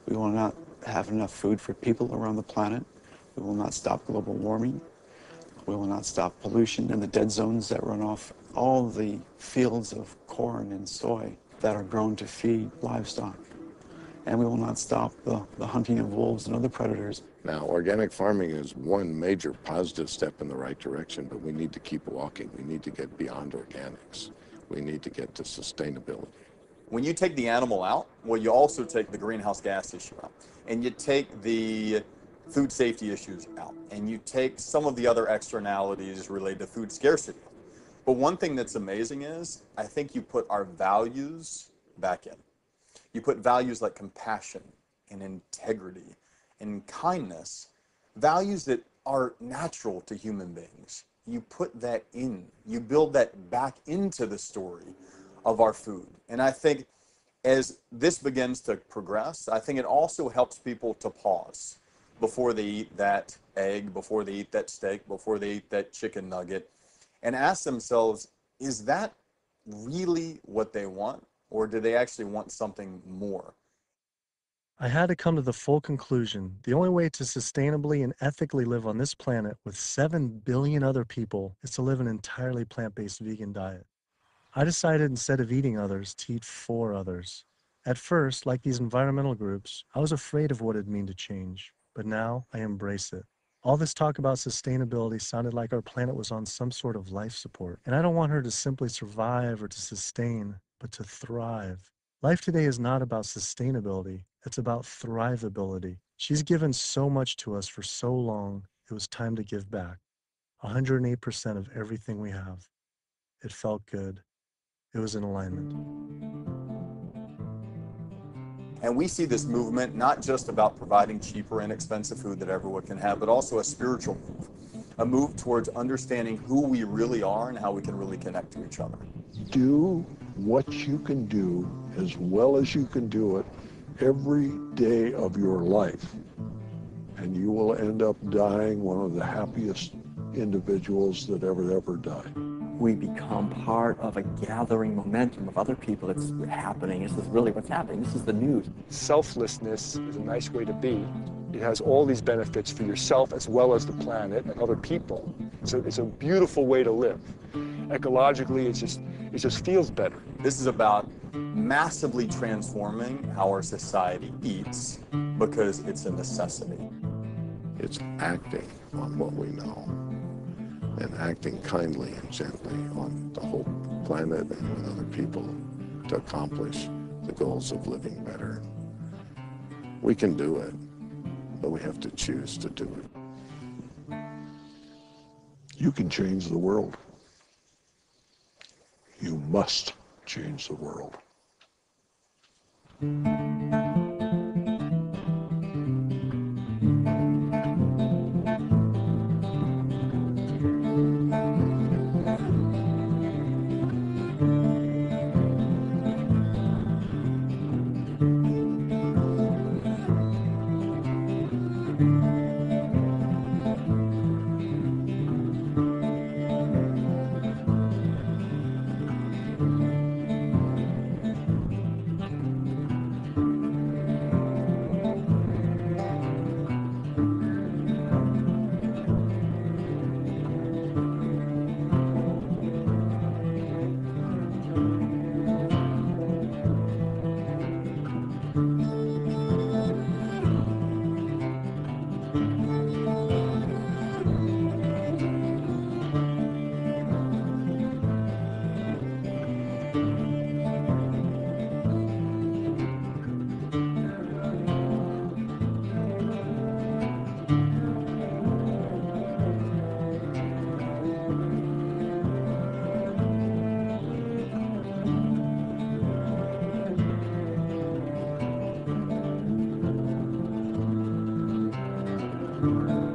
Speaker 1: We will not have enough food for people around the planet. We will not stop global warming. We will not stop pollution and the dead zones that run off all the fields of corn and soy that are grown to feed livestock. And we will not stop the hunting of wolves and other predators.
Speaker 11: Now, organic farming is one major positive step in the right direction, but we need to keep walking. We need to get beyond organics. We need to get to sustainability.
Speaker 5: When you take the animal out, well, you also take the greenhouse gas issue out, and you take the food safety issues out, and you take some of the other externalities related to food scarcity. But one thing that's amazing is, I think you put our values back in. You put values like compassion and integrity and kindness, values that are natural to human beings. You put that in. You build that back into the story of our food. And I think as this begins to progress, I think it also helps people to pause before they eat that egg, before they eat that steak, before they eat that chicken nugget, and ask themselves, is that really what they want? Or do they actually want something more?
Speaker 3: I had to come to the full conclusion the only way to sustainably and ethically live on this planet with 7 billion other people is to live an entirely plant-based vegan diet. I decided instead of eating others, to eat for others. At first, like these environmental groups, I was afraid of what it'd mean to change, but now I embrace it. All this talk about sustainability sounded like our planet was on some sort of life support, and I don't want her to simply survive or to sustain, but to thrive. Life today is not about sustainability, it's about thrivability. She's given so much to us for so long, it was time to give back. 108% of everything we have. It felt good. It was in alignment.
Speaker 5: And we see this movement not just about providing cheaper, inexpensive food that everyone can have, but also a spiritual move. A move towards understanding who we really are and how we can really connect to each other.
Speaker 26: Do what you can do as well as you can do it every day of your life, and you will end up dying one of the happiest individuals that ever died.
Speaker 14: We become part of a gathering momentum of other people that's happening. This is really what's happening. This is the news.
Speaker 7: Selflessness is a nice way to be. It has all these benefits for yourself as well as the planet and other people. So it's a beautiful way to live. Ecologically, it just feels better.
Speaker 5: This is about massively transforming how our society eats because it's a necessity.
Speaker 11: It's acting on what we know and acting kindly and gently on the whole planet and with other people to accomplish the goals of living better. We can do it, but we have to choose to do it.
Speaker 26: You can change the world. You must change the world.
Speaker 13: you.